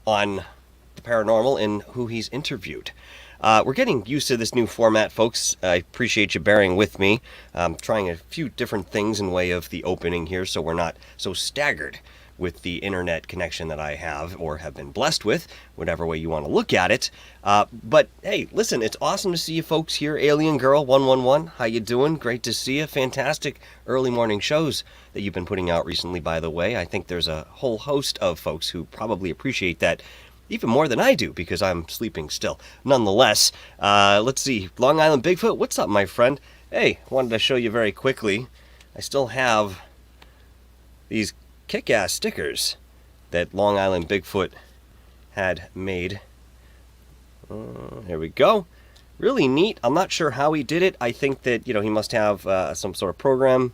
on the paranormal and who he's interviewed. We're getting used to this new format, folks. I appreciate you bearing with me. I'm trying a few different things in way of the opening here, so we're not so staggered with the internet connection that I have or have been blessed with, whatever way you want to look at it. But hey, listen, it's awesome to see you folks here. Alien Girl 111, how you doing? Great to see you. Fantastic early morning shows that you've been putting out recently, by the way. I think there's a whole host of folks who probably appreciate that even more than I do, because I'm sleeping still. Nonetheless, let's see. Long Island Bigfoot, what's up, my friend? Hey, wanted to show you very quickly. I still have these kick-ass stickers that Long Island Bigfoot had made. Here we go. Really neat. I'm not sure how he did it. I think that, he must have some sort of program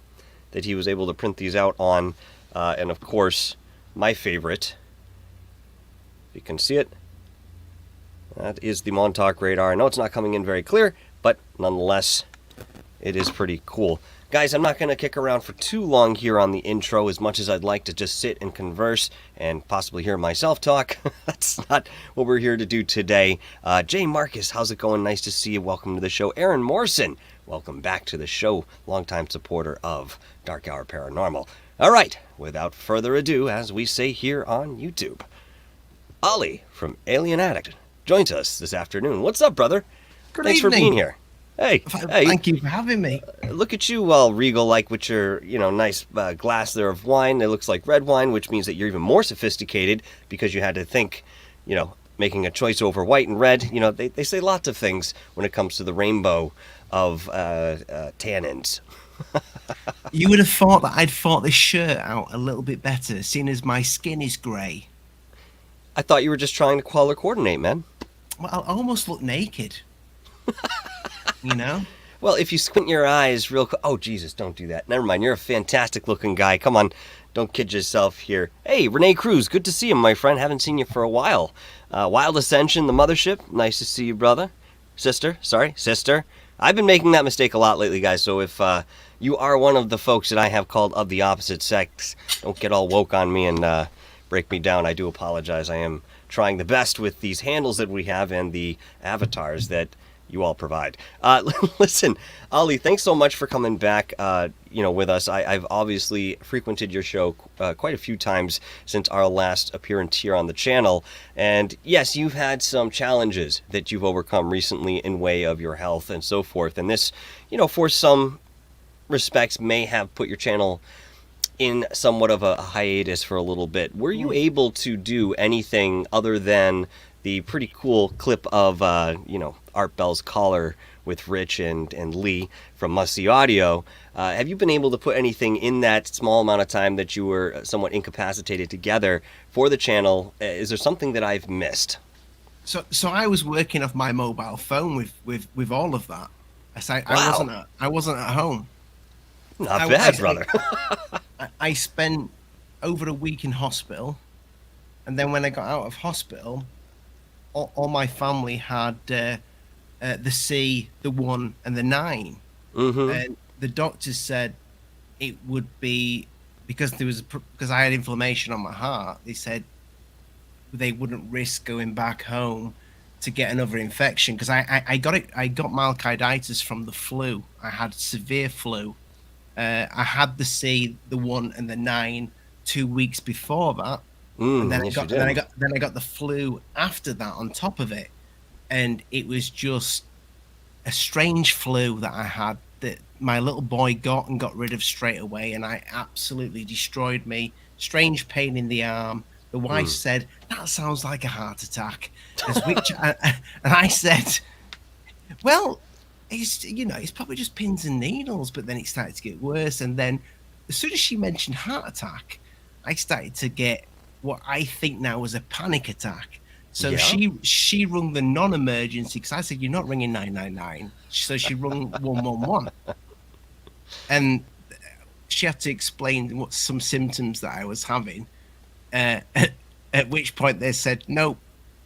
that he was able to print these out on. And of course, my favorite, you can see it. That is the Montauk radar. I know it's not coming in very clear, but nonetheless, it is pretty cool. Guys, I'm not going to kick around for too long here on the intro, as much as I'd like to just sit and converse and possibly hear myself talk. That's not what we're here to do today. Jay Marcus, how's it going? Nice to see you. Welcome to the show. Aaron Morrison, welcome back to the show. Longtime supporter of Dark Hour Paranormal. All right, without further ado, as we say here on YouTube, Oli from Alien Addict joins us this afternoon. What's up, brother? Good Thanks evening. for being here. Hey. Thank you for having me. Look at you, all regal-like, with your, nice glass there of wine. It looks like red wine, which means that you're even more sophisticated because you had to think, making a choice over white and red. They say lots of things when it comes to the rainbow of tannins. You would have thought that I'd thought this shirt out a little bit better, seeing as my skin is grey. I thought you were just trying to color coordinate, man. Well, I almost look naked. Well, if you squint your eyes real quick... Oh, Jesus, don't do that. Never mind, you're a fantastic-looking guy. Come on, don't kid yourself here. Hey, Renee Cruz, good to see you, my friend. Haven't seen you for a while. Wild Ascension, the mothership. Nice to see you, brother. Sister. I've been making that mistake a lot lately, guys, so if you are one of the folks that I have called of the opposite sex, don't get all woke on me and break me down. I do apologize. I am trying the best with these handles that we have and the avatars that you all provide. Listen, Oli, thanks so much for coming back, with us. I've obviously frequented your show quite a few times since our last appearance here on the channel. And yes, you've had some challenges that you've overcome recently in way of your health and so forth. And this, for some respects may have put your channel in somewhat of a hiatus for a little bit. Were you able to do anything other than the pretty cool clip of, Art Bell's collar with Rich and Lee from Must See Audio? Have you been able to put anything in that small amount of time that you were somewhat incapacitated together for the channel? Is there something that I've missed? So I was working off my mobile phone with all of that. Wow. I wasn't at home. Not bad, brother. I spent over a week in hospital, and then when I got out of hospital, all my family had the C, the 1, and the 9. Mm-hmm. And the doctors said it would be because I had inflammation on my heart. They said they wouldn't risk going back home to get another infection because I got myocarditis from the flu. I had severe flu. I had the C, the 1, and the 9 2 weeks before that. And then I got the flu after that on top of it, and it was just a strange flu that I had that my little boy got and got rid of straight away, and I absolutely destroyed me. Strange pain in the arm. The wife said, "That sounds like a heart attack," and I said, "Well, it's probably just pins and needles." But then it started to get worse, and then as soon as she mentioned heart attack, I started to get what I think now was a panic attack. So she rung the non-emergency because I said, "You're not ringing 999." So she rung 111, and she had to explain what some symptoms that I was having. At which point they said, "Nope,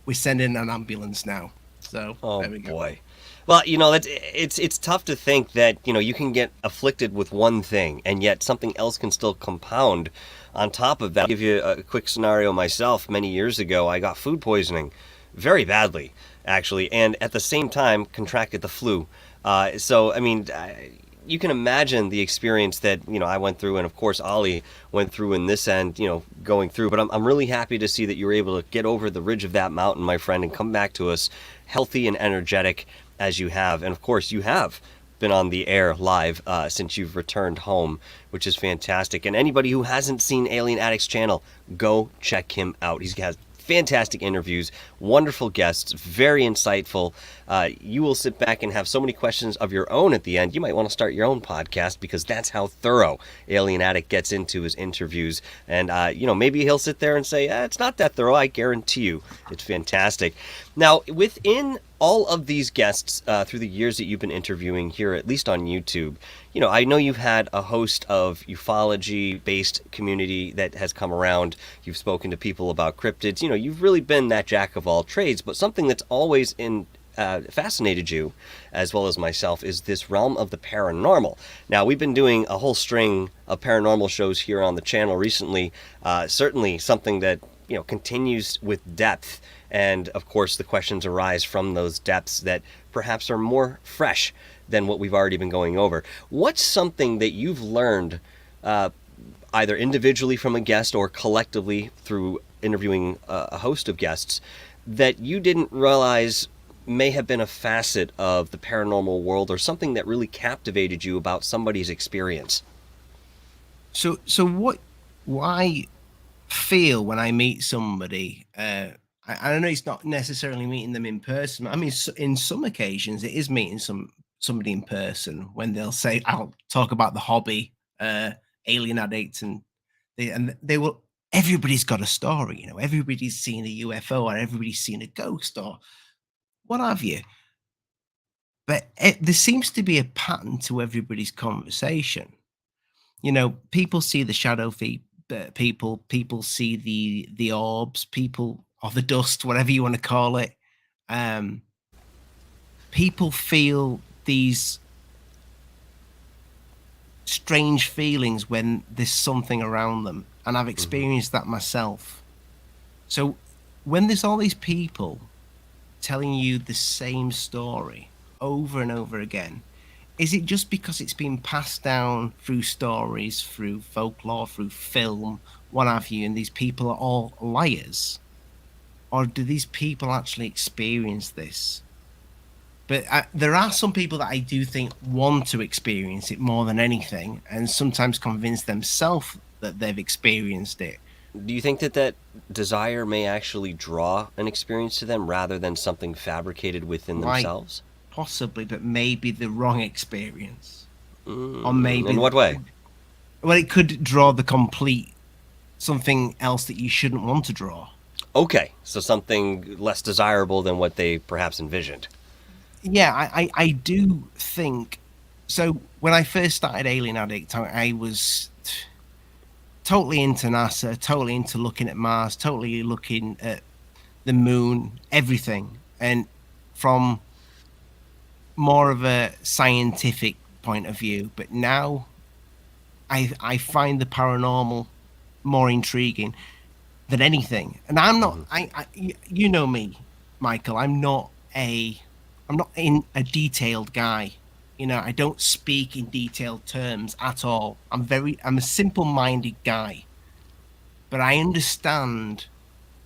we're sending an ambulance now." So there we go. Boy. Well, it's tough to think that you can get afflicted with one thing and yet something else can still compound On top of that, I'll give you a quick scenario myself. Many years ago, I got food poisoning very badly, actually, and at the same time contracted the flu. So, I mean, you can imagine the experience that I went through, and of course Oli went through in this end, going through. But I'm really happy to see that you were able to get over the ridge of that mountain, my friend, and come back to us healthy and energetic as you have. And of course, you have been on the air live since you've returned home, which is fantastic. And anybody who hasn't seen Alien Addict's channel, go check him out. He's got fantastic interviews, wonderful guests, very insightful. You will sit back and have so many questions of your own at the end. You might want to start your own podcast, because that's how thorough Alien Addict gets into his interviews. And, maybe he'll sit there and say, it's not that thorough. I guarantee you it's fantastic. Now, within all of these guests through the years that you've been interviewing here, at least on YouTube, I know you've had a host of ufology-based community that has come around. You've spoken to people about cryptids. You've really been that jack of all trades. But something that's always fascinated you, as well as myself, is this realm of the paranormal. Now, we've been doing a whole string of paranormal shows here on the channel recently. Certainly something that continues with depth. And of course, the questions arise from those depths that perhaps are more fresh than what we've already been going over. What's something that you've learned, either individually from a guest or collectively through interviewing a host of guests, that you didn't realize may have been a facet of the paranormal world, or something that really captivated you about somebody's experience? So why feel when I meet somebody? I know it's not necessarily meeting them in person. I mean, in some occasions, it is meeting somebody in person when they'll say, "I'll talk about the hobby, Alien Addict," and they will. Everybody's got a story, Everybody's seen a UFO, or everybody's seen a ghost, or what have you. But there seems to be a pattern to everybody's conversation. People see the shadow people see the orbs, people, or the dust, whatever you want to call it. People feel these strange feelings when there's something around them, and I've experienced that myself. So when there's all these people telling you the same story over and over again, is it just because it's been passed down through stories, through folklore, through film, what have you, and these people are all liars? Or do these people actually experience this? But there are some people that I do think want to experience it more than anything, and sometimes convince themselves that they've experienced it. Do you think that desire may actually draw an experience to them rather than something fabricated within themselves? Possibly, but maybe the wrong experience. Or maybe... In what way? Well, it could draw the complete something else that you shouldn't want to draw. Okay, so something less desirable than what they perhaps envisioned. Yeah, I do think... So when I first started Alien Addict, I was totally into NASA, totally into looking at Mars, totally looking at the moon, everything. And from more of a scientific point of view, but now I find the paranormal more intriguing than anything. And I'm not, you know me, Michael, I'm not a detailed guy. I don't speak in detailed terms at all. I'm a simple-minded guy, but I understand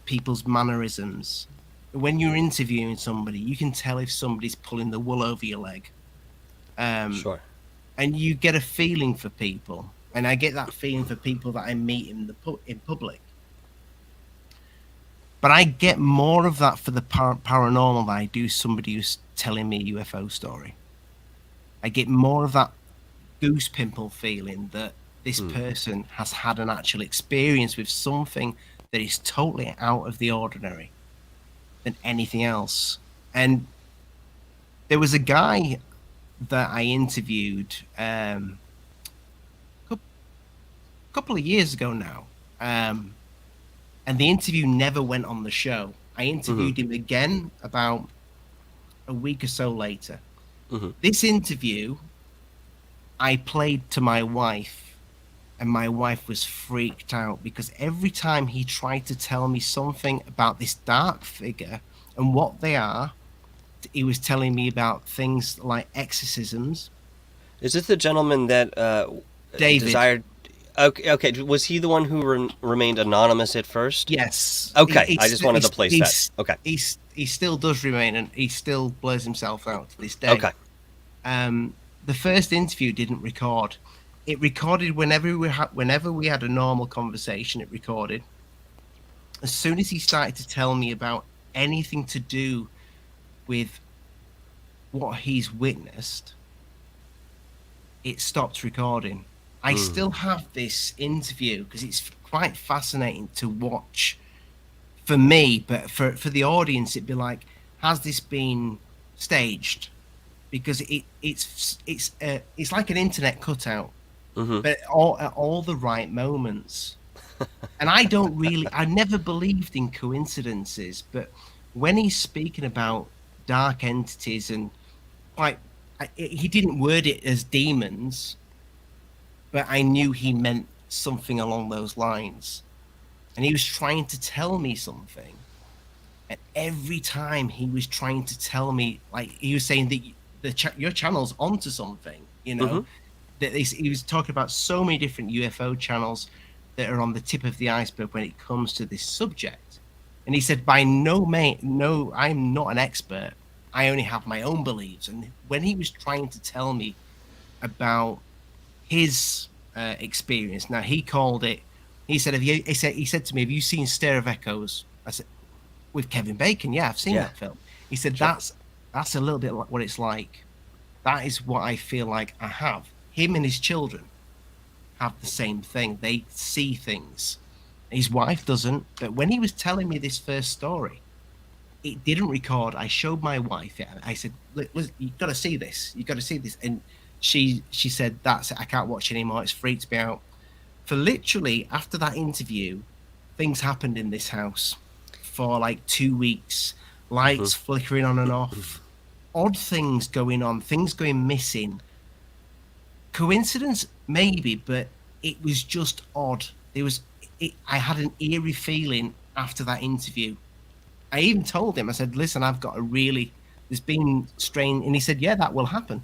people's mannerisms. When you're interviewing somebody, you can tell if somebody's pulling the wool over your leg. Sure. And you get a feeling for people, and I get that feeling for people that I meet in public. But I get more of that for the paranormal than I do somebody who's telling me a UFO story. I get more of that goose pimple feeling that this person has had an actual experience with something that is totally out of the ordinary than anything else. And there was a guy that I interviewed a couple of years ago now, and the interview never went on the show. I interviewed him again about a week or so later. This interview I played to my wife and my wife was freaked out because every time he tried to tell me something about this dark figure and what they are, he was telling me about things like exorcisms. Is this the gentleman that David, desired? Okay, okay. Was he the one who remained anonymous at first? yes, Okay, I just wanted to place that. Okay. he still does remain, and he still blurs himself out to this day. Okay. The first interview didn't record. It recorded whenever we had a normal conversation. It recorded. As soon as he started to tell me about anything to do with what he's witnessed, it stopped recording. I still have this interview because it's quite fascinating to watch for me, but for the audience, it'd be like, has this been staged? Because it's like an internet cutout, Mm-hmm. but at all the right moments. And I never believed in coincidences, but when he's speaking about dark entities and like, he didn't word it as demons, but I knew he meant something along those lines. And he was trying to tell me something. And every time he was trying to tell me, like he was saying that your channel's onto something, you know, Mm-hmm. that he was talking about so many different UFO channels that are on the tip of the iceberg when it comes to this subject. And he said, no, I'm not an expert. I only have my own beliefs. And when he was trying to tell me about his experience, now he called it. He said, he said to me, "Have you seen Stir of Echoes?" I said, "With Kevin Bacon, yeah, I've seen Yeah. that film." He said, Sure. "That's a little bit like what it's like. That is what I feel like I have." Him and his children have the same thing. They see things. His wife doesn't. But when he was telling me this first story, it didn't record. I showed my wife it. I said, "Look, you got to see this. You got to see this." And she said, "That's it. I can't watch anymore. It's freaked me out." For literally after that interview, things happened in this house for like 2 weeks. Lights flickering on and off, odd things going on, things going missing. Coincidence, maybe, but it was just odd. I had an eerie feeling after that interview. I even told him, I said, "Listen, there's been strain," and he said, "Yeah, that will happen."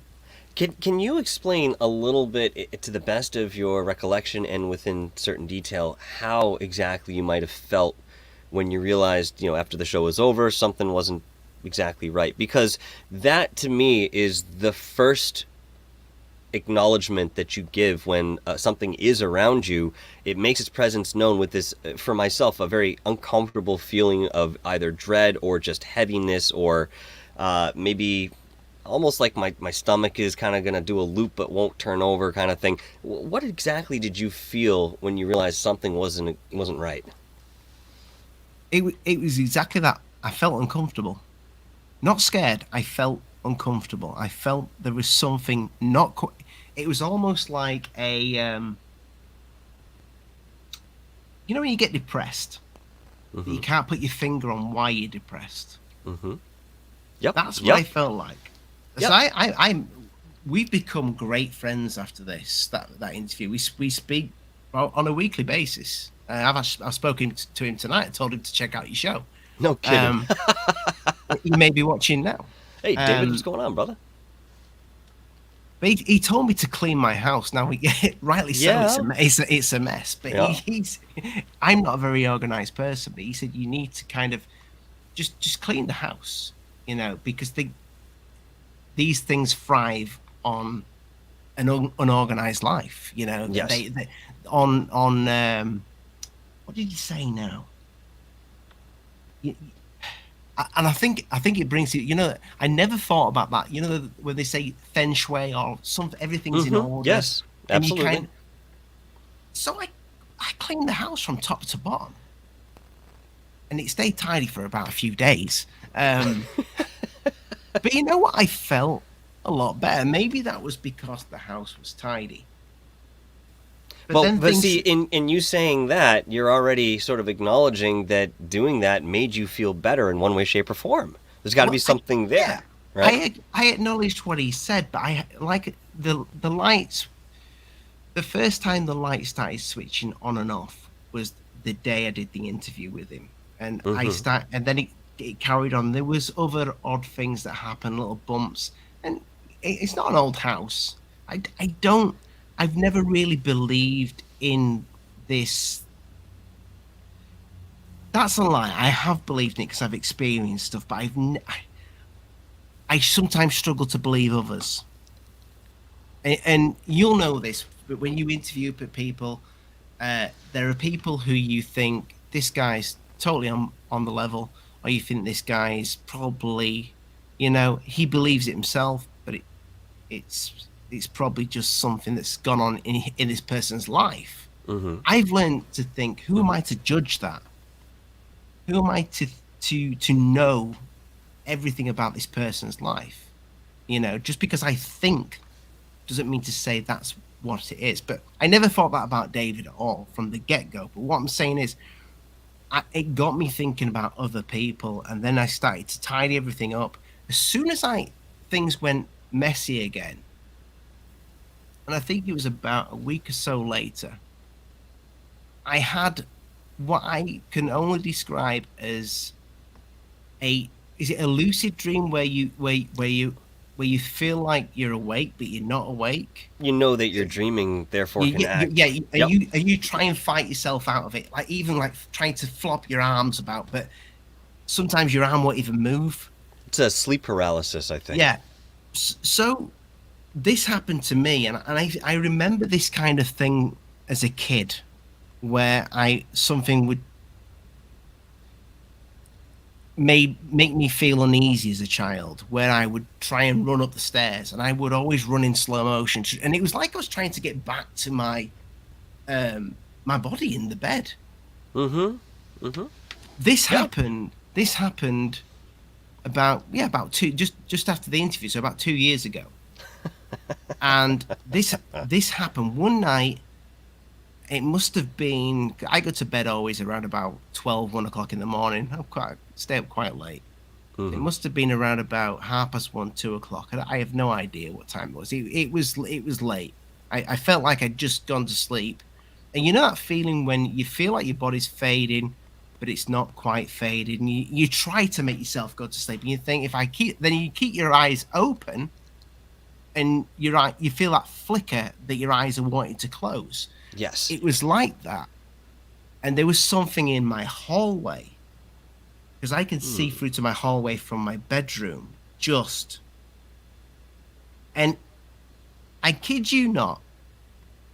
Can you explain a little bit, to the best of your recollection and within certain detail, how exactly you might have felt when you realized, after the show was over, something wasn't exactly right? Because that, to me, is the first acknowledgement that you give when something is around you. It makes its presence known with this, for myself, a very uncomfortable feeling of either dread or just heaviness, or maybe almost like my stomach is kind of going to do a loop but won't turn over kind of thing. What exactly did you feel when you realized something wasn't right? It was exactly that. I felt uncomfortable, not scared. I felt uncomfortable. I felt there was something not. It was almost like when you get depressed, but you can't put your finger on why you're depressed. Mm-hmm. Yep. That's what Yep. I felt like. Yep. So we've become great friends after that interview. We speak on a weekly basis. I've spoken to him tonight. I told him to check out your show. No kidding. You may be watching now. Hey, David, what's going on, brother? But he told me to clean my house. Now, rightly so, Yeah. it's a mess. But Yeah. I'm not a very organized person. But he said you need to kind of just clean the house, because these things thrive on an unorganized life. Yes. They on what did you say now? And I think it brings you. I never thought about that. When they say feng shui or something, everything's in order. Yes, And you absolutely. So I cleaned the house from top to bottom, and it stayed tidy for about a few days. But you know what? I felt a lot better. Maybe that was because the house was tidy. But see, in you saying that, you're already sort of acknowledging that doing that made you feel better in one way, shape, or form. There's got to be something there, yeah, right? I acknowledged what he said, but I like the lights. the first time the light started switching on and off was the day I did the interview with him, and Mm-hmm. and then it carried on. There was other odd things that happened, little bumps, and it's not an old house. I don't. I've never really believed in this. That's a lie. I have believed in it because I've experienced stuff, but I sometimes struggle to believe others. And you'll know this, but when you interview people, there are people who you think this guy's totally on the level, or you think this guy's probably, he believes it himself, but it's probably just something that's gone on in this person's life. Mm-hmm. I've learned to think, who am I to judge that? Who am I to know everything about this person's life? Just because I think doesn't mean to say that's what it is. But I never thought that about David at all from the get-go. But what I'm saying is, it got me thinking about other people, and then I started to tidy everything up. As soon as things went messy again, and I think it was about a week or so later, I had what I can only describe as is it a lucid dream where you feel like you're awake but you're not awake? You know that you're dreaming, therefore can act. Yeah. Yep. You try and fight yourself out of it, like even like trying to flop your arms about, but sometimes your arm won't even move. It's a sleep paralysis, I think. Yeah. So this happened to me, and I remember this kind of thing as a kid, where something would make me feel uneasy as a child, where I would try and run up the stairs, and I would always run in slow motion, and it was like I was trying to get back to my body in the bed. Mm-hmm. Mm-hmm. This happened about two, just after the interview, so about 2 years ago. And this happened one night. It must have been, I go to bed always around about 1 o'clock in the morning. Stay up quite late. Mm-hmm. It must have been around about 1:30, 2 o'clock. I have no idea what time it was. It was late. I felt like I'd just gone to sleep. And you know that feeling when you feel like your body's fading, but it's not quite faded. And you try to make yourself go to sleep. And you think, then you keep your eyes open, and you feel that flicker that your eyes are wanting to close. Yes. It was like that. And there was something in my hallway, because I can see through to my hallway from my bedroom, and I kid you not,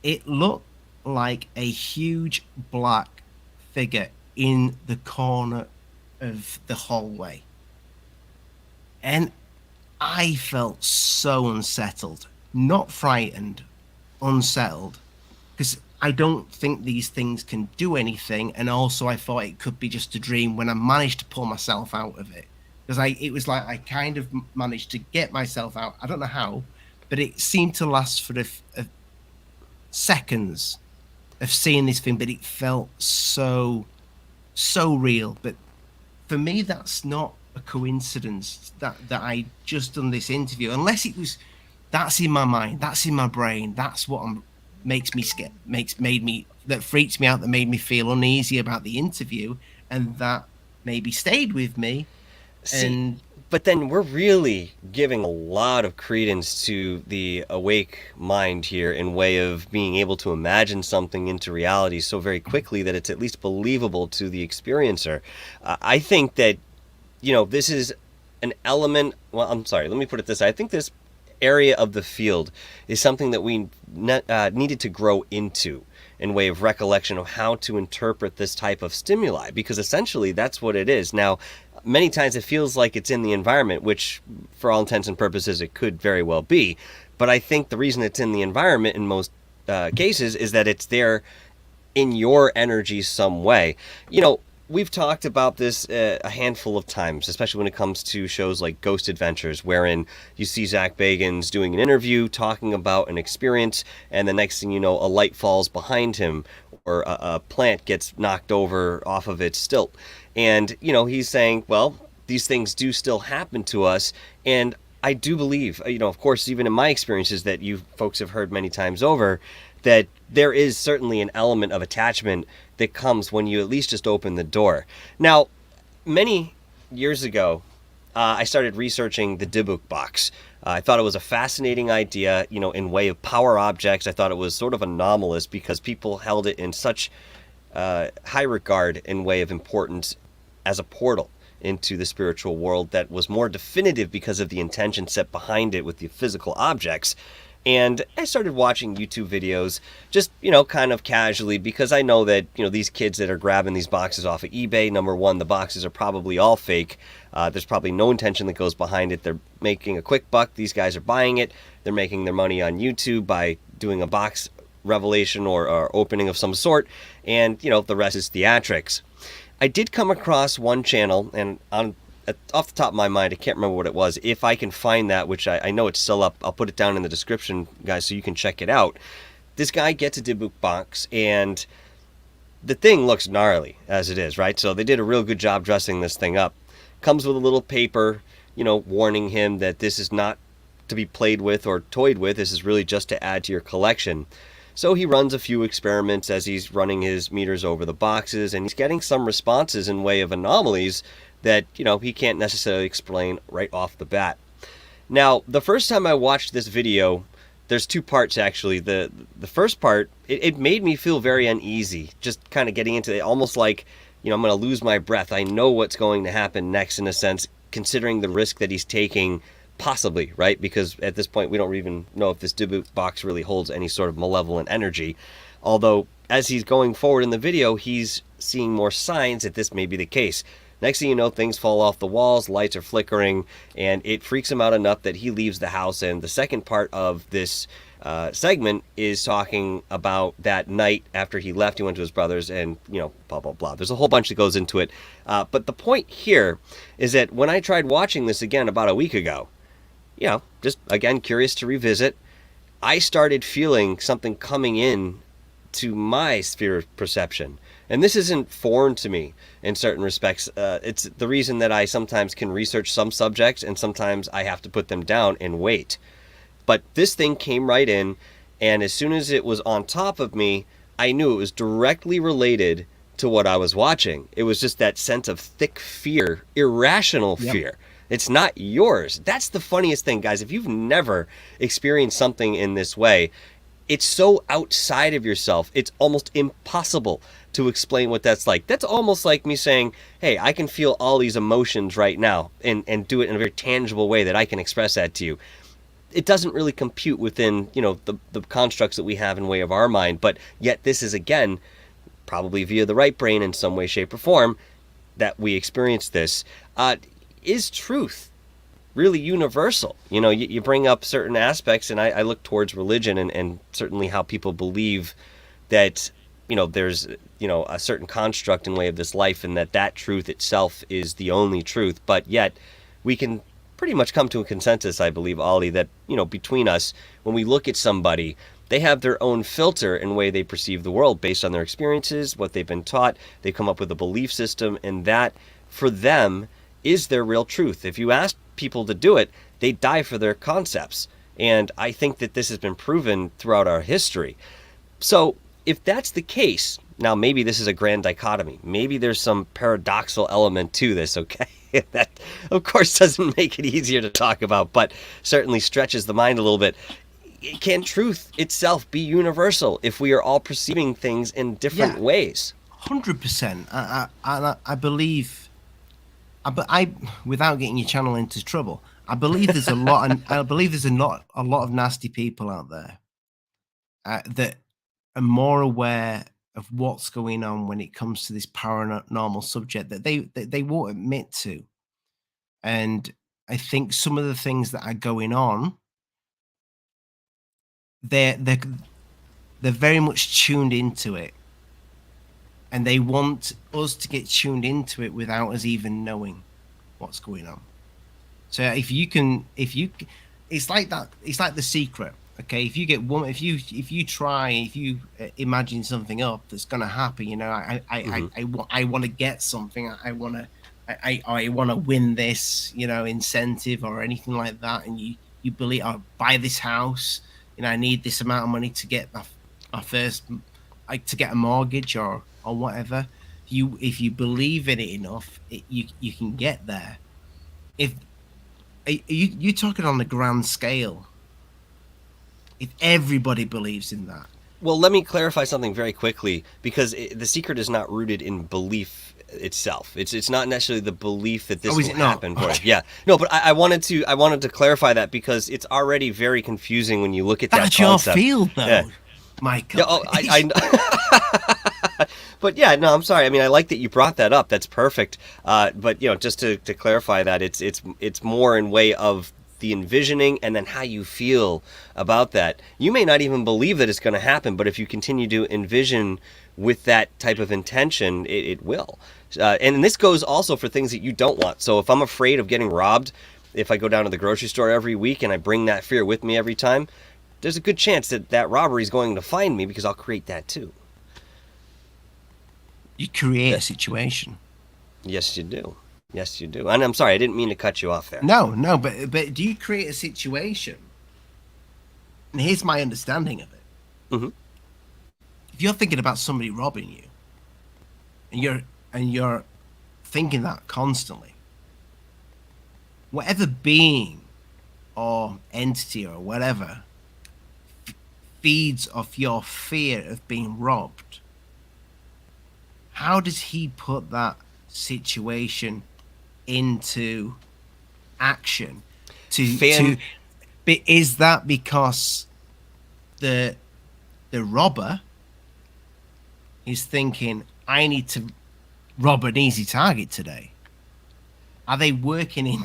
it looked like a huge black figure in the corner of the hallway. And I felt so unsettled, not frightened, unsettled, because I don't think these things can do anything. And also I thought it could be just a dream when I managed to pull myself out of it. Because it was like I kind of managed to get myself out. I don't know how, but it seemed to last for seconds of seeing this thing, but it felt so real. But for me, that's not a coincidence that I just done this interview, unless it was, that's in my mind, that's in my brain, that's what makes me scared, that freaks me out, that made me feel uneasy about the interview, and that maybe stayed with me. But then we're really giving a lot of credence to the awake mind here, in way of being able to imagine something into reality so very quickly that it's at least believable to the experiencer. I think that, this is an element. Well, I'm sorry, let me put it this way. I think this area of the field is something that we needed to grow into, in way of recollection of how to interpret this type of stimuli, because essentially that's what it is. Now, many times it feels like it's in the environment, which for all intents and purposes it could very well be, but I think the reason it's in the environment in most cases is that it's there in your energy some way. We've talked about this a handful of times, especially when it comes to shows like Ghost Adventures, wherein you see Zach Bagans doing an interview talking about an experience, and the next thing you know, a light falls behind him, or a plant gets knocked over off of its stilt. And, he's saying, well, these things do still happen to us. And I do believe, of course, even in my experiences that you folks have heard many times over, that there is certainly an element of attachment that comes when you at least just open the door. Now, many years ago, I started researching the Dybbuk box. I thought it was a fascinating idea, in way of power objects. I thought it was sort of anomalous because people held it in such high regard in way of importance as a portal into the spiritual world that was more definitive because of the intention set behind it with the physical objects. And I started watching YouTube videos just, kind of casually, because I know that, these kids that are grabbing these boxes off of eBay, number one, the boxes are probably all fake. There's probably no intention that goes behind it. They're making a quick buck. These guys are buying it. They're making their money on YouTube by doing a box revelation or opening of some sort. And, the rest is theatrics. I did come across one channel, and off the top of my mind, I can't remember what it was. If I can find that, which I know it's still up, I'll put it down in the description, guys, so you can check it out. This guy gets a Dybbuk box, and the thing looks gnarly as it is, right? So they did a real good job dressing this thing up. Comes with a little paper, warning him that this is not to be played with or toyed with. This is really just to add to your collection. So he runs a few experiments as he's running his meters over the boxes, and he's getting some responses in way of anomalies that, he can't necessarily explain right off the bat. Now, the first time I watched this video, there's two parts actually. The first part, it made me feel very uneasy, just kind of getting into it, almost like, I'm going to lose my breath. I know what's going to happen next, in a sense, considering the risk that he's taking, possibly, right? Because at this point, we don't even know if this Dybbuk box really holds any sort of malevolent energy. Although, as he's going forward in the video, he's seeing more signs that this may be the case. Next thing you know, things fall off the walls, lights are flickering, and it freaks him out enough that he leaves the house. And the second part of this segment is talking about that night after he left. He went to his brother's and, blah, blah, blah. There's a whole bunch that goes into it. But the point here is that when I tried watching this again about a week ago, just, again, curious to revisit, I started feeling something coming in to my sphere of perception. And this isn't foreign to me in certain respects. It's the reason that I sometimes can research some subjects and sometimes I have to put them down and wait. But this thing came right in, and as soon as it was on top of me, I knew it was directly related to what I was watching. It was just that sense of thick fear, irrational fear. It's not yours. That's the funniest thing, guys. If you've never experienced something in this way, it's so outside of yourself, it's almost impossible to explain what that's like. That's almost like me saying, hey, I can feel all these emotions right now and do it in a very tangible way that I can express that to you. It doesn't really compute within, the constructs that we have in way of our mind, but yet this is, again, probably via the right brain in some way, shape, or form that we experience this. Is truth really universal? You bring up certain aspects, and I look towards religion and certainly how people believe that, there's, a certain construct in way of this life, and that truth itself is the only truth. But yet we can pretty much come to a consensus, I believe, Oli, that, between us, when we look at somebody, they have their own filter in the way they perceive the world based on their experiences, what they've been taught. They come up with a belief system, and that, for them, is their real truth. If you ask people to do it, they die for their concepts. And I think that this has been proven throughout our history. So if that's the case, now maybe this is a grand dichotomy. Maybe there's some paradoxical element to this, okay? That, of course, doesn't make it easier to talk about, but certainly stretches the mind a little bit. Can truth itself be universal if we are all perceiving things in different ways? 100%. I believe... But without getting your channel into trouble, I believe there's a lot, and I believe there's a lot of nasty people out there that are more aware of what's going on when it comes to this paranormal subject that they won't admit to. And I think some of the things that are going on, they're very much tuned into it. And they want us to get tuned into it without us even knowing what's going on. So it's like that. It's like The Secret. Okay, if you imagine something up that's gonna happen, I want to get something. I want to win this, incentive or anything like that. And you believe, I'll buy this house. I need this amount of money to get my first, like to get a mortgage or whatever. If you believe in it enough, you can get there. If you're talking on a grand scale, if everybody believes in that. Well, let me clarify something very quickly, because the secret is not rooted in belief itself. It's not necessarily the belief that this Oh, is will it not? happen. For it. Yeah, no, but I wanted to clarify that, because it's already very confusing when you look at That's that concept. your field, though, Yeah. Michael. Yeah, oh, but yeah, no, I'm sorry. I mean, I like that you brought that up. That's perfect. But just to clarify that, it's more in way of the envisioning and then how you feel about that. You may not even believe that it's going to happen, but if you continue to envision with that type of intention, it will. And this goes also for things that you don't want. So if I'm afraid of getting robbed, if I go down to the grocery store every week and I bring that fear with me every time, there's a good chance that robbery is going to find me, because I'll create that too. You create a situation. Yes, you do. Yes, you do. And I'm sorry, I didn't mean to cut you off there. No, but do you create a situation? And here's my understanding of it. Mm-hmm. If you're thinking about somebody robbing you, and you're thinking that constantly, whatever being or entity or whatever feeds off your fear of being robbed, how does he put that situation into action? Is that because the robber is thinking, I need to rob an easy target today? Are they working in?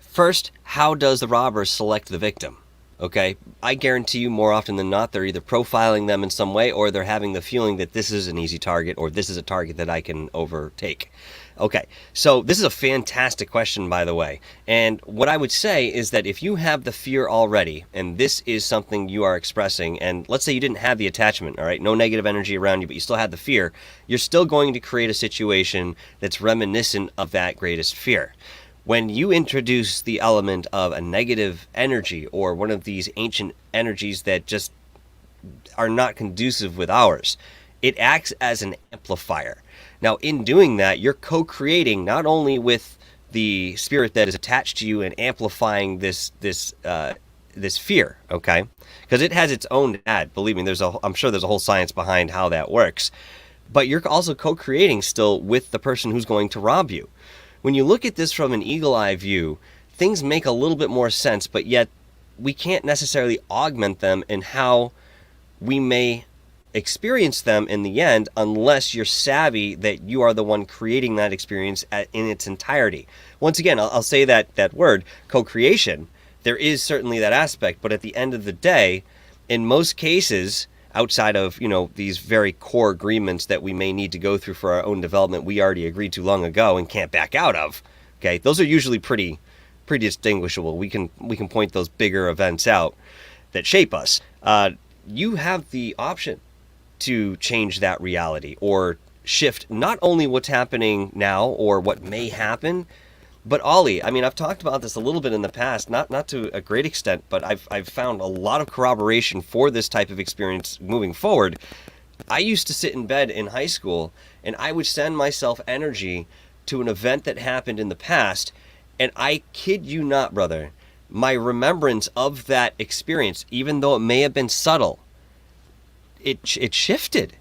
First, how does the robber select the victim? Okay, I guarantee you more often than not, they're either profiling them in some way, or they're having the feeling that this is an easy target, or this is a target that I can overtake. Okay, so this is a fantastic question, by the way. And what I would say is that if you have the fear already, and this is something you are expressing, and let's say you didn't have the attachment, all right, no negative energy around you, but you still had the fear, you're still going to create a situation that's reminiscent of that greatest fear. When you introduce the element of a negative energy, or one of these ancient energies that just are not conducive with ours, it acts as an amplifier. Now, in doing that, you're co-creating not only with the spirit that is attached to you and amplifying this fear, okay? Because it has its own dad. Believe me, I'm sure there's a whole science behind how that works. But you're also co-creating still with the person who's going to rob you. When you look at this from an eagle eye view, things make a little bit more sense, but yet we can't necessarily augment them in how we may experience them in the end, unless you're savvy that you are the one creating that experience in its entirety. Once again, I'll say that word, co-creation. There is certainly that aspect, but at the end of the day, in most cases, outside of these very core agreements that we may need to go through for our own development, we already agreed to long ago and can't back out of. Okay, those are usually pretty distinguishable. We can point those bigger events out that shape us. You have the option to change that reality, or shift not only what's happening now or what may happen, but Oli, I mean, I've talked about this a little bit in the past, not to a great extent, but I've found a lot of corroboration for this type of experience moving forward. I used to sit in bed in high school, and I would send myself energy to an event that happened in the past, and I kid you not, brother, my remembrance of that experience, even though it may have been subtle, it shifted.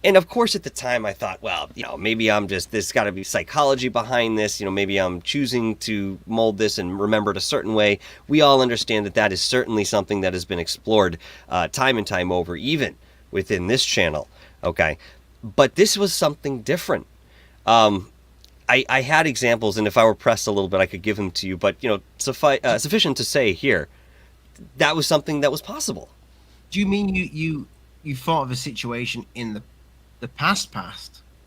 And of course, at the time, I thought, well, maybe there's got to be psychology behind this. Maybe I'm choosing to mold this and remember it a certain way. We all understand that is certainly something that has been explored time and time over, even within this channel. Okay. But this was something different. I had examples, and if I were pressed a little bit, I could give them to you. But, sufficient to say here, that was something that was possible. Do you mean you thought of a situation in the past?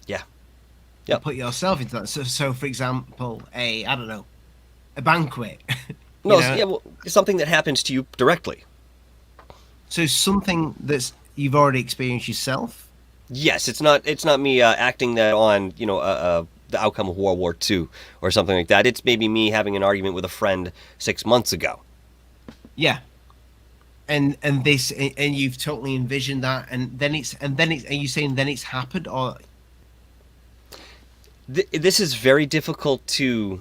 Yeah. Yeah. Put yourself into that. So for example, a banquet. No, yeah, well, something that happens to you directly. So something that's you've already experienced yourself. Yes, it's not me acting that on the outcome of World War II or something like that. It's maybe me having an argument with a friend 6 months ago. Yeah. and this, and you've totally envisioned that, and then it's, are you saying then it's happened, or This is very difficult to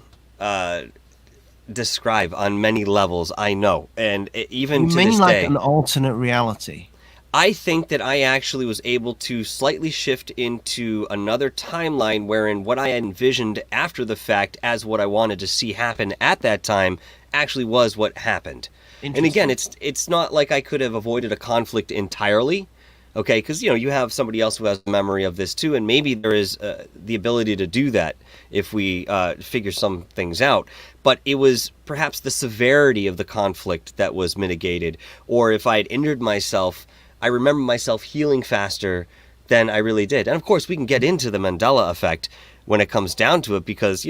describe on many levels, I know. And even you to mean this like day, an alternate reality? I think that I actually was able to slightly shift into another timeline wherein what I had envisioned after the fact as what I wanted to see happen at that time actually was what happened. And again, it's not like I could have avoided a conflict entirely, okay? Because you have somebody else who has a memory of this too, and maybe there is the ability to do that if we figure some things out. But it was perhaps the severity of the conflict that was mitigated, or if I had injured myself, I remember myself healing faster than I really did. And of course, we can get into the Mandela effect when it comes down to it, because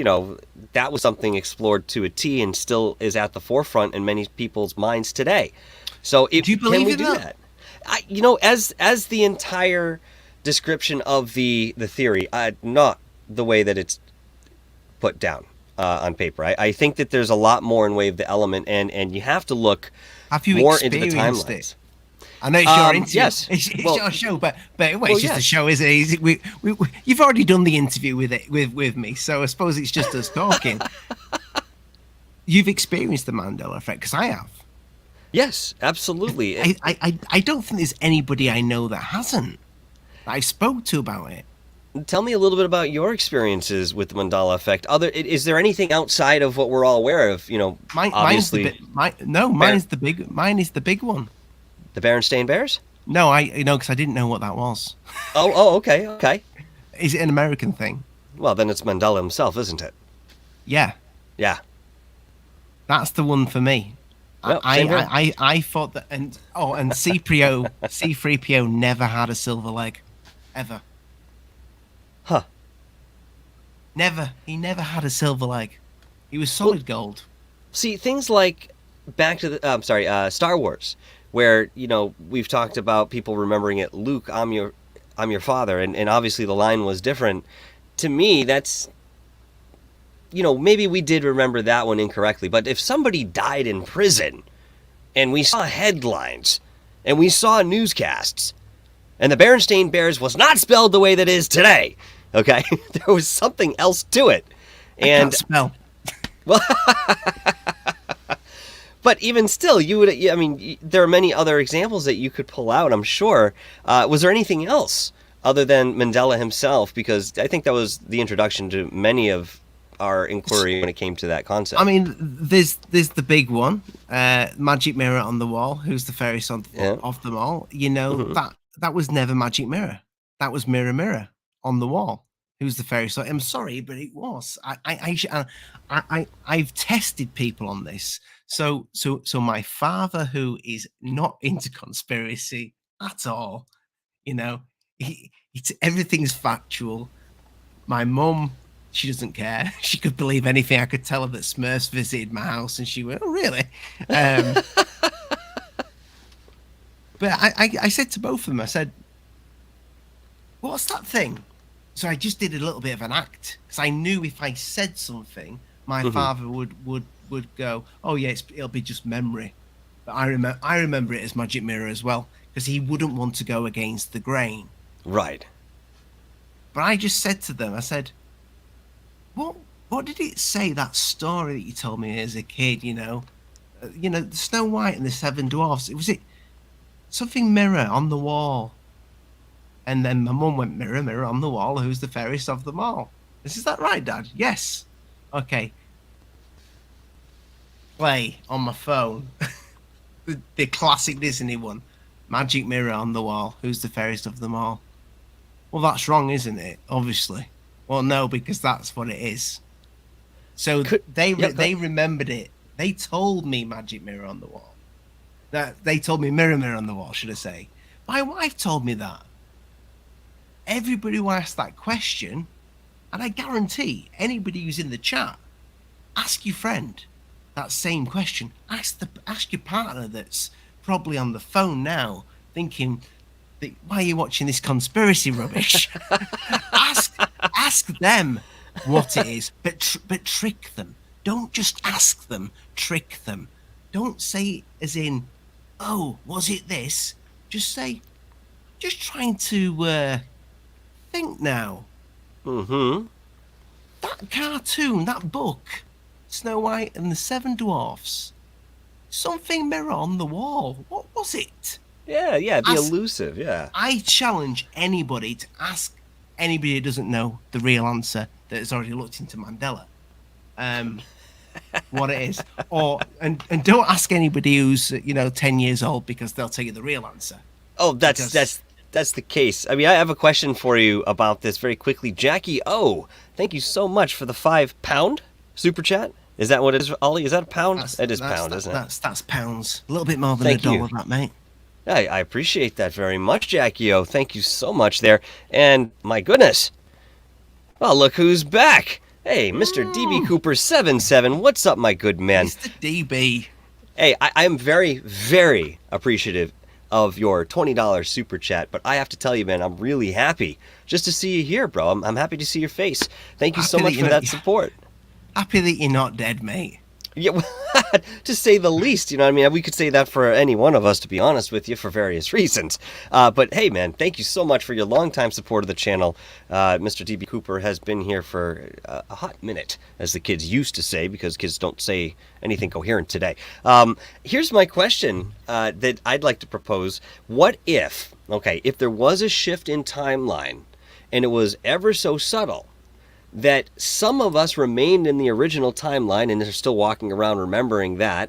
that was something explored to a T and still is at the forefront in many people's minds today. So Do you believe can we in do that? As the entire description of the theory, not the way that it's put down on paper. I think that there's a lot more in way of the element, and you have to look Have you more into the experienced timelines. it? I know it's your interview. Yes. It's Well- your show, but it's just a yes. show, isn't it? You've already done the interview with me, so I suppose it's just us talking. You've experienced the Mandela effect, because I have. Yes, absolutely. I don't think there's anybody I know that hasn't. That I spoke to about it. Tell me a little bit about your experiences with the Mandela effect. Is there anything outside of what we're all aware of? Obviously, Mine is the big one. the Berenstain Bears. No, because I didn't know what that was. Oh, okay. Is it an American thing? Well, then it's Mandela himself, isn't it? Yeah, Yeah. that's the one for me. Well, same here. I thought that, and C3PO never had a silver leg, ever. Huh. Never. He never had a silver leg. He was solid gold. See, things like Star Wars, where we've talked about people remembering it. Luke, I'm your father, and obviously the line was different. To me, that's maybe we did remember that one incorrectly. But if somebody died in prison, and we saw headlines, and we saw newscasts, and the Berenstain Bears was not spelled the way that it is today, okay, there was something else to it. I can't smell. Well, but even still, there are many other examples that you could pull out, I'm sure. Was there anything else other than Mandela himself? Because I think that was the introduction to many of our inquiry when it came to that concept. I mean, there's the big one, magic mirror on the wall. Who's the fairest of them all? That was never magic mirror. That was mirror, mirror on the wall. Who's the fairest? I'm sorry, but it was. I've tested people on this. So my father, who is not into conspiracy at all, everything's factual. My mum, she doesn't care. She could believe anything. I could tell her that Smurfs visited my house, and she went, "Oh, really?" But I said to both of them, I said, "What's that thing?" So I just did a little bit of an act, because I knew if I said something, my father would go, "Oh yeah, it'll be just memory." But I remember it as magic mirror as well, because he wouldn't want to go against the grain. Right. But I just said to them, I said, What did it say, that story that you told me as a kid? The Snow White and the Seven Dwarfs. Was it something mirror on the wall? And then my mum went, "Mirror, mirror on the wall, who's the fairest of them all?" Is that right, Dad? Yes. Okay. Play on my phone. the classic Disney one. Magic mirror on the wall, who's the fairest of them all? Well, that's wrong, isn't it? Obviously. Well, no, because that's what it is. So they remembered it. They told me magic mirror on the wall. They told me mirror, mirror on the wall, should I say. My wife told me that. Everybody who asked that question, and I guarantee anybody who's in the chat, ask your friend that same question. Ask your partner that's probably on the phone now thinking, "Why are you watching this conspiracy rubbish?" ask them what it is, but trick them. Don't just ask them, trick them. Don't say as in, oh, was it this? Just say, just trying to think now. Mm-hmm. That cartoon, that book, Snow White and the Seven Dwarfs, something mirror on the wall. What was it? Yeah, be As elusive, yeah. I challenge anybody to ask anybody who doesn't know the real answer that has already looked into Mandela. What it is, and don't ask anybody who's 10 years old, because they'll tell you the real answer. Oh, Because that's the case. I mean, I have a question for you about this very quickly. Jackie O, thank you so much for the £5 super chat. Is that what it is, Ollie? Is that a pound? It is pound, isn't it? That's pounds. A little bit more than Thank $1, you. that, mate. I appreciate that very much, Jackie O. Thank you so much there. And my goodness. Well, look who's back. Hey, Mr. DB Cooper 77. What's up, my good man? Mr. DB. Hey, I am very, very appreciative of your $20 super chat, but I have to tell you, man, I'm really happy just to see you here, bro. I'm happy to see your face. Thank you so much for that support. Happy that you're not dead, mate. Yeah, to say the least, you know what I mean? We could say that for any one of us, to be honest with you, for various reasons. But hey, man, thank you so much for your longtime support of the channel. Mr. DB Cooper has been here for a hot minute, as the kids used to say, because kids don't say anything coherent today. Here's my question that I'd like to propose. What if there was a shift in timeline, and it was ever so subtle, that some of us remained in the original timeline and are still walking around remembering that,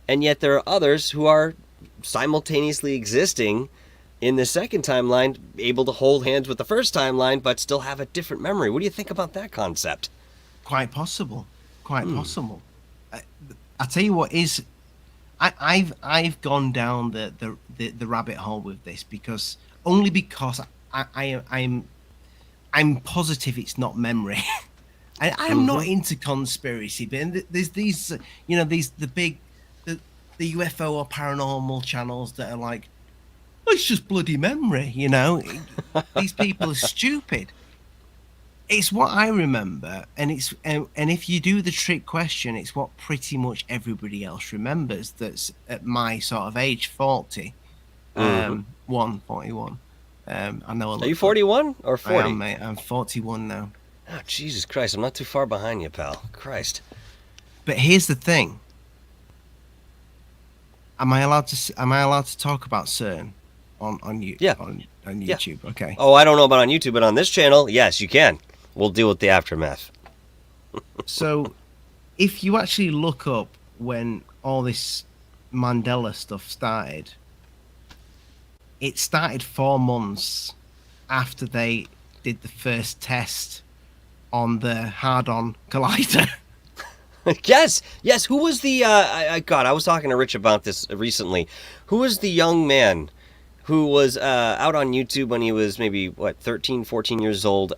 and yet there are others who are simultaneously existing in the second timeline, able to hold hands with the first timeline, but still have a different memory. What do you think about that concept? Quite possible. Quite possible. I tell you what is, I've gone down the rabbit hole with this because I'm positive it's not memory. I am not into conspiracy, but there's these, the UFO or paranormal channels that are like, oh, it's just bloody memory, These people are stupid. It's what I remember, and if you do the trick question, it's what pretty much everybody else remembers. That's at my sort of age, 40, 41. I know. Are you 41 or 40? I am, mate. I'm 41 now. Oh, Jesus Christ! I'm not too far behind you, pal. Christ. But here's the thing. Am I allowed to talk about CERN on you? Yeah. On YouTube. Yeah. Okay. Oh, I don't know about on YouTube, but on this channel, yes, you can. We'll deal with the aftermath. So, if you actually look up when all this Mandela stuff started, it started 4 months after they did the first test on the Hadron Collider. Yes. Who was the? God, I was talking to Rich about this recently. Who was the young man who was out on YouTube when he was maybe 13, 14 years old?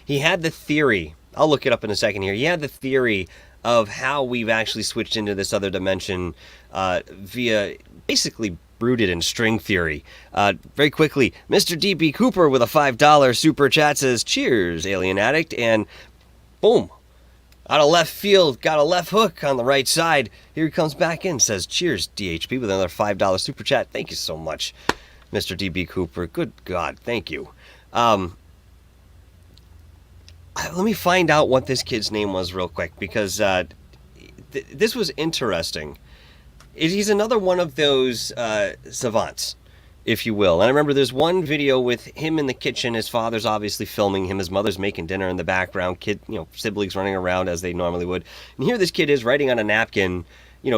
He had the theory. I'll look it up in a second here. He had the theory of how we've actually switched into this other dimension via basically rooted in string theory. Very quickly, Mr. DB Cooper with a $5 super chat says, "Cheers, Alien Addict," and boom, out of left field, got a left hook on the right side. Here he comes back in, says, "Cheers, DHP," with another $5 super chat. Thank you so much, Mr. DB Cooper. Good God, thank you. Let me find out what this kid's name was real quick, because this was interesting. He's another one of those savants, if you will. And I remember there's one video with him in the kitchen. His father's obviously filming him. His mother's making dinner in the background. Siblings running around as they normally would. And here this kid is writing on a napkin,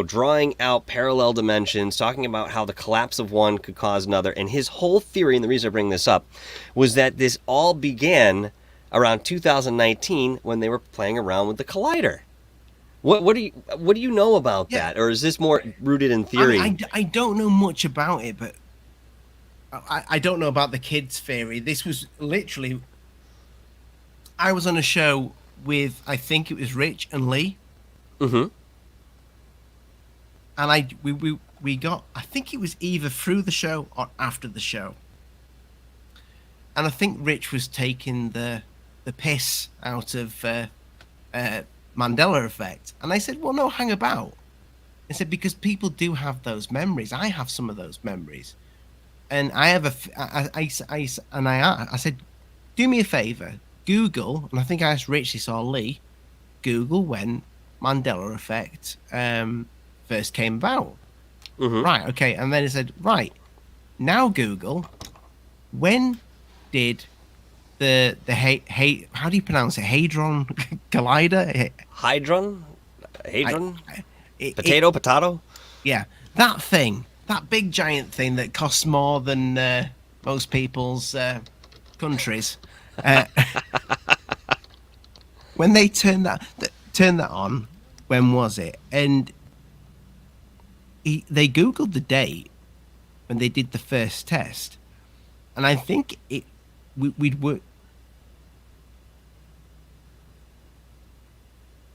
drawing out parallel dimensions, talking about how the collapse of one could cause another. And his whole theory, and the reason I bring this up, was that this all began around 2019 when they were playing around with the collider. What do you know about that, or is this more rooted in theory? I don't know much about it, but I don't know about the kids' theory. This was literally, I was on a show with, I think it was Rich and Lee, and we got, I think it was either through the show or after the show, and I think Rich was taking the piss out of Mandela effect, and I said, well, no, hang about. I said, because people do have those memories. I have some of those memories. And I have I said, do me a favor, Google, and I think I asked Rich this or Lee, Google when Mandela effect first came about. Mm-hmm. Right, okay. And then he said, right, now Google, when did the how do you pronounce it? Hadron Collider? Hadron? I, Potato? yeah, that thing, that big giant thing that costs more than most people's countries. When they turned that on, when was it? And they Googled the date when they did the first test, and I think we'd work.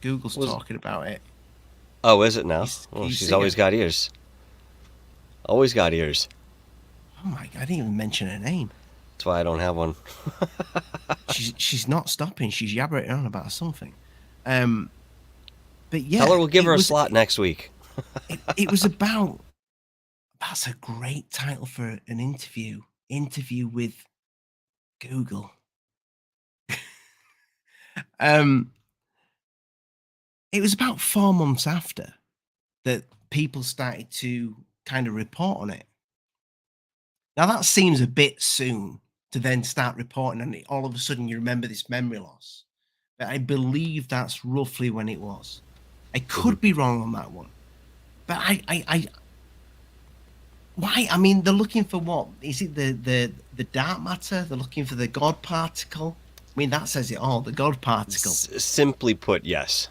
Google's talking about it. Oh, is it now? She's always it? got ears. Always got ears. Oh my God, I didn't even mention her name. That's why I don't have one. she's not stopping. She's yabbering on about something. But yeah, tell her we'll give her a slot next week. it was about. That's a great title for an interview. Interview with Google. It was about 4 months after that people started to kind of report on it. Now that seems a bit soon to then start reporting, and all of a sudden you remember this memory loss. But I believe that's roughly when it was. I could be wrong on that one, but why? I mean, they're looking for what? Is it the dark matter? They're looking for the God particle. I mean, that says it all. The God particle. Simply put, yes.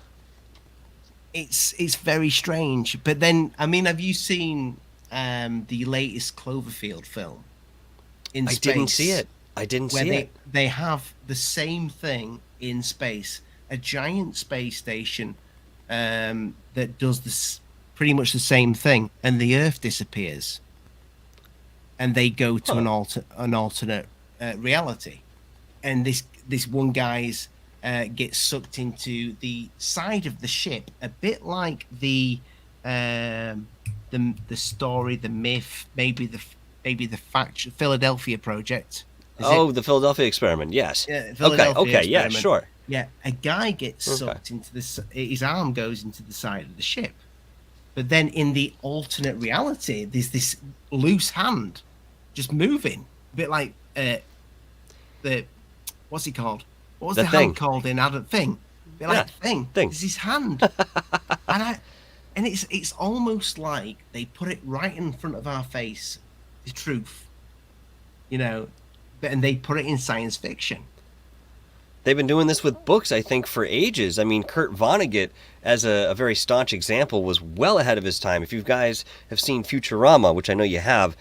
It's very strange. But then, I mean, have you seen the latest Cloverfield film? In space, I didn't see it. I didn't see it. They have the same thing in space, a giant space station that does this pretty much the same thing, and the Earth disappears, and they go to an alternate reality, and this one guy's gets sucked into the side of the ship, a bit like the story, the myth, maybe the fact, Philadelphia Project. The Philadelphia experiment. Yes. Yeah, okay. Yeah, sure. Yeah, a guy gets sucked into this. His arm goes into the side of the ship, but then in the alternate reality, there's this loose hand just moving, a bit like the what's he called? What was the hand called in Adult Thing? A bit like Thing. It's his hand, and it's almost like they put it right in front of our face, the truth, and they put it in science fiction. They've been doing this with books, I think, for ages. I mean, Kurt Vonnegut, as a very staunch example, was well ahead of his time. If you guys have seen Futurama, which I know you have,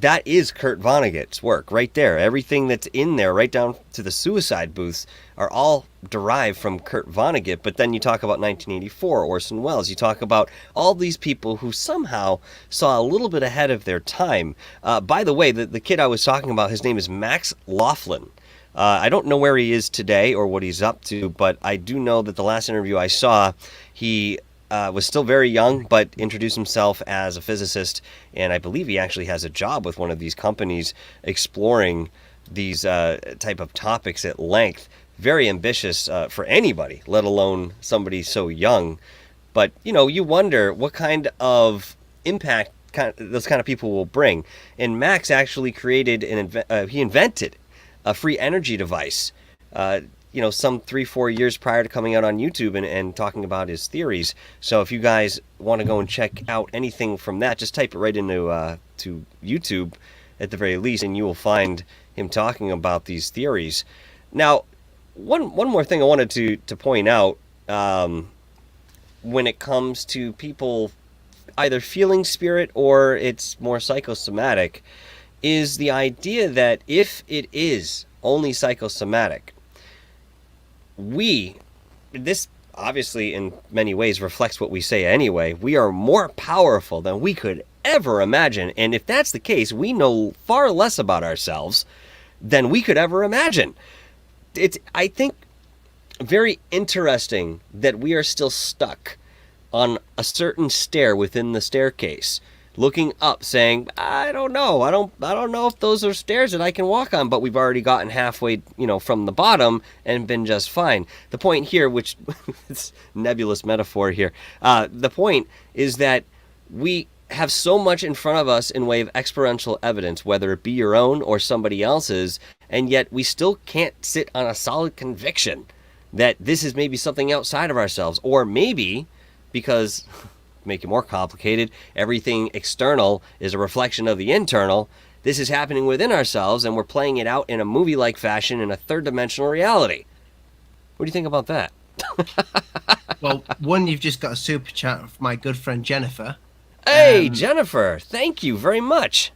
that is Kurt Vonnegut's work right there. Everything that's in there, right down to the suicide booths, are all derived from Kurt Vonnegut. But then you talk about 1984, Orson Welles. You talk about all these people who somehow saw a little bit ahead of their time. By the way, the kid I was talking about, his name is Max Laughlin. I don't know where he is today or what he's up to, but I do know that the last interview I saw, he was still very young, but introduced himself as a physicist, and I believe he actually has a job with one of these companies exploring these type of topics at length. Very ambitious for anybody, let alone somebody so young. But, you wonder what kind of impact those kind of people will bring. And Max actually created he invented a free energy device, some 3-4 years prior to coming out on YouTube and talking about his theories. So if you guys want to go and check out anything from that, just type it right into to YouTube at the very least, and you will find him talking about these theories. Now, one more thing I wanted to point out when it comes to people either feeling spirit or it's more psychosomatic, is the idea that if it is only psychosomatic, this obviously in many ways reflects what we say anyway, we are more powerful than we could ever imagine. And if that's the case, we know far less about ourselves than we could ever imagine. It's, I think, very interesting that we are still stuck on a certain stair within the staircase, looking up, saying, I don't know. I don't know if those are stairs that I can walk on, but we've already gotten halfway, from the bottom and been just fine. The point here, which it's nebulous metaphor here, the point is that we have so much in front of us in way of experiential evidence, whether it be your own or somebody else's, and yet we still can't sit on a solid conviction that this is maybe something outside of ourselves, or maybe because, make it more complicated, everything external is a reflection of the internal. This is happening within ourselves, and we're playing it out in a movie-like fashion in a third-dimensional reality. What do you think about that? Well, one, you've just got a super chat from my good friend Jennifer. Hey, Jennifer, thank you very much.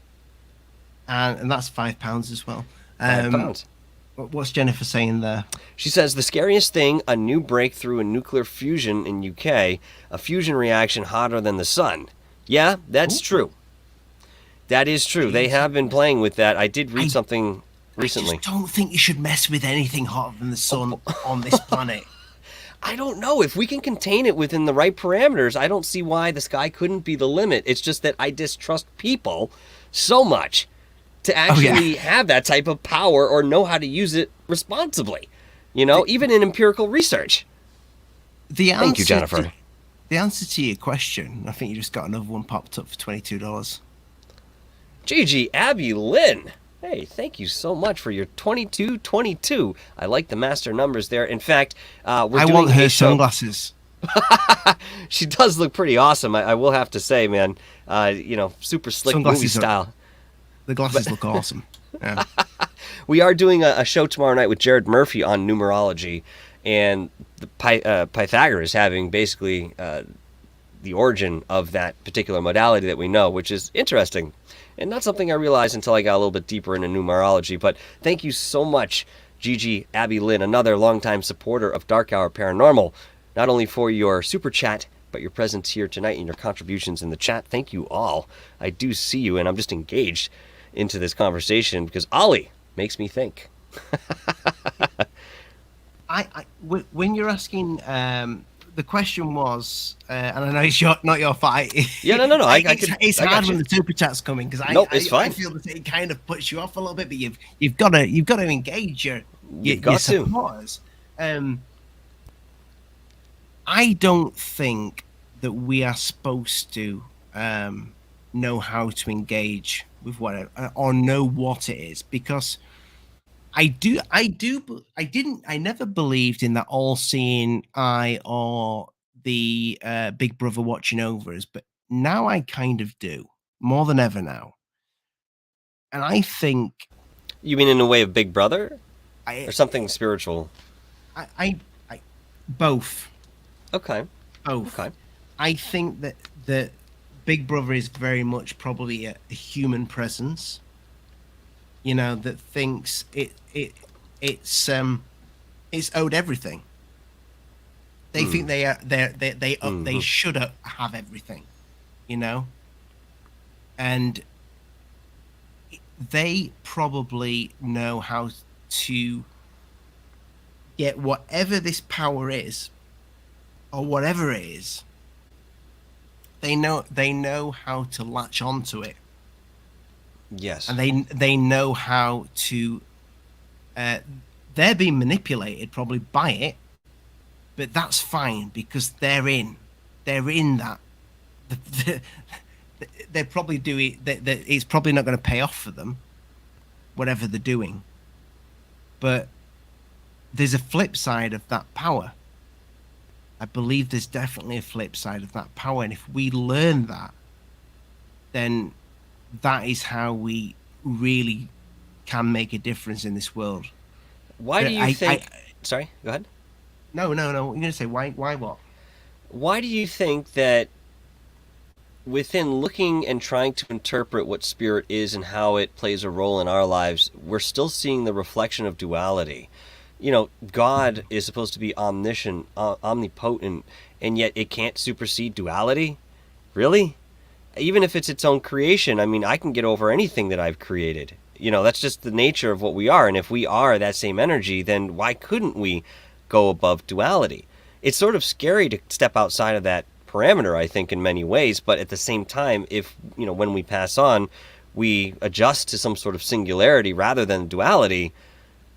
And that's £5 as well. £5. What's Jennifer saying there? She says, the scariest thing, a new breakthrough in nuclear fusion in UK, a fusion reaction hotter than the sun. Yeah, that's true. That is true. They have been playing with that. I did read something recently. I just don't think you should mess with anything hotter than the sun on this planet. I don't know. If we can contain it within the right parameters, I don't see why the sky couldn't be the limit. It's just that I distrust people so much to actually have that type of power or know how to use it responsibly, even in empirical research. Thank you, Jennifer. The answer to your question, I think you just got another one popped up for $22. Gigi Abby Lynn. Hey, thank you so much for your 2222. I like the master numbers there. In fact, I want her sunglasses. She does look pretty awesome. I will have to say, man. Super slick movie style. The glasses look awesome. Yeah. We are doing a show tomorrow night with Jared Murphy on numerology, and the Pythagoras having basically the origin of that particular modality that we know, which is interesting. And not something I realized until I got a little bit deeper into numerology. But thank you so much, Gigi Abby Lynn, another longtime supporter of Dark Hour Paranormal, not only for your super chat, but your presence here tonight and your contributions in the chat. Thank you all. I do see you, and I'm just engaged into this conversation because Oli makes me think. When you're asking, the question was, and I know it's not your fight. Yeah, no. It's hard when the super chat's coming because it's fine. I feel that it kind of puts you off a little bit, but you've got to engage your supporters. I don't think that we are supposed to know how to engage with whatever or know what it is, because I never believed in that all-seeing eye or the big brother watching over us, but now I kind of do, more than ever now. And I think... You mean in a way of big brother? Or something spiritual? I both. Okay. Both. Okay. I think that the big brother is very much probably a human presence, that thinks it's owed everything. They think they should have everything, and they probably know how to get whatever this power is, or whatever it is. They know how to latch onto it. Yes. And they know how to they're being manipulated probably by it, but that's fine because they're in that. They're probably doing that. It's probably not going to pay off for them, whatever they're doing. But there's a flip side of that power. I believe there's definitely a flip side of that power, and if we learn that, then that is how we really can make a difference in this world. Why do you think... Sorry, go ahead. No. You're going to say, why what? Why do you think that within looking and trying to interpret what spirit is and how it plays a role in our lives, we're still seeing the reflection of duality? God is supposed to be omniscient, omnipotent, and yet it can't supersede duality? Really? Even if it's its own creation, I can get over anything that I've created. That's just the nature of what we are. And if we are that same energy, then why couldn't we go above duality? It's sort of scary to step outside of that parameter, I think, in many ways. But at the same time, if, when we pass on, we adjust to some sort of singularity rather than duality,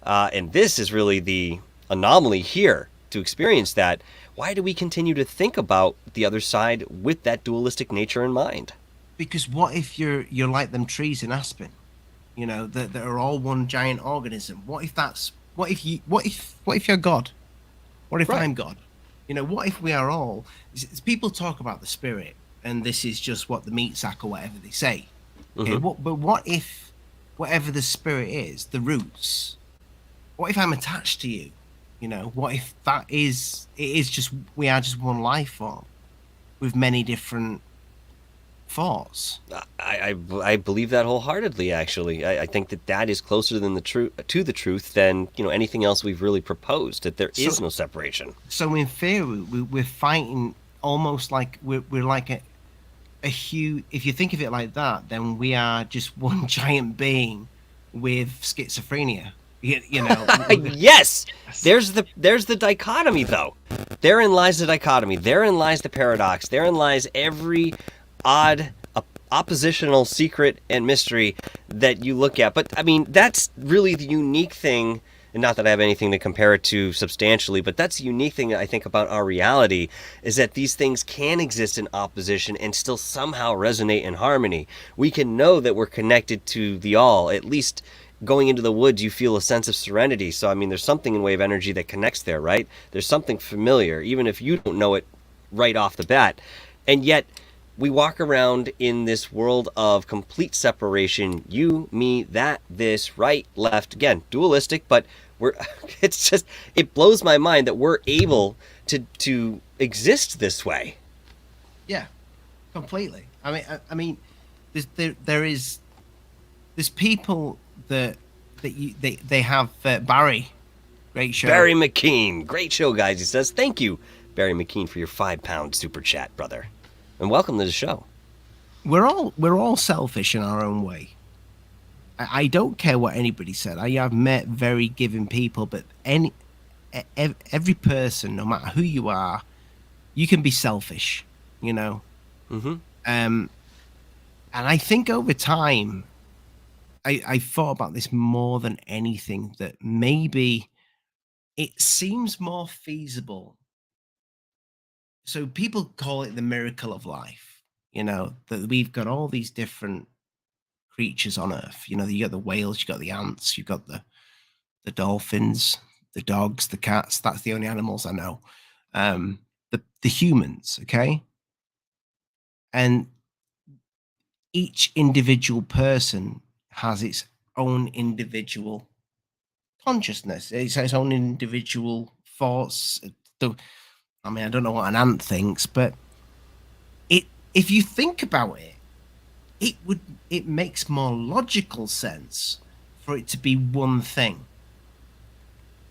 and this is really the anomaly here to experience that. Why do we continue to think about the other side with that dualistic nature in mind? Because what if you're like them trees in Aspen, that are all one giant organism? What if you're God? What if Right. I'm God? What if we are all? People talk about the spirit, and this is just what the meat sack or whatever they say. Okay, Mm-hmm. but what if whatever the spirit is, the roots? What if I'm attached to you? What if it is just we are just one life form with many different thoughts? I believe that wholeheartedly. Actually, I think that is closer than to the truth than anything else we've really proposed. That there is no separation. So in theory, we're fighting almost like we're like a huge. If you think of it like that, then we are just one giant being with schizophrenia. Yes, there's the dichotomy, though. Therein lies the dichotomy. Therein lies the paradox. Therein lies every odd oppositional secret and mystery that you look at. But I mean, that's really the unique thing, and not that I have anything to compare it to substantially, but that's the unique thing I think about our reality, is that these things can exist in opposition and still somehow resonate in harmony. We can know that we're connected to the all. At least going into the woods, you feel a sense of serenity. So I mean, there's something in way of energy that connects there, right? There's something familiar, even if you don't know it right off the bat. And yet we walk around in this world of complete separation. You, me, that, this, right, left. Again, dualistic, but it blows my mind that we're able to exist this way. Yeah, completely. I mean, there's people that they have Barry, great show. Barry McKean, great show, guys. He says, thank you, Barry McKean, for your £5 super chat, brother. And welcome to the show. We're all selfish in our own way. I don't care what anybody said. I have met very giving people, but every person, no matter who you are, you can be selfish, Mm-hmm. And I think over time, I thought about this more than anything, that maybe it seems more feasible. So people call it the miracle of life, that we've got all these different creatures on Earth. You got the whales, you got the ants, you got the dolphins, the dogs, the cats. That's the only animals I know. The humans, okay? And each individual person has its own individual consciousness. It's its own individual thoughts. I mean, I don't know what an ant thinks, but if you think about it, it makes more logical sense for it to be one thing.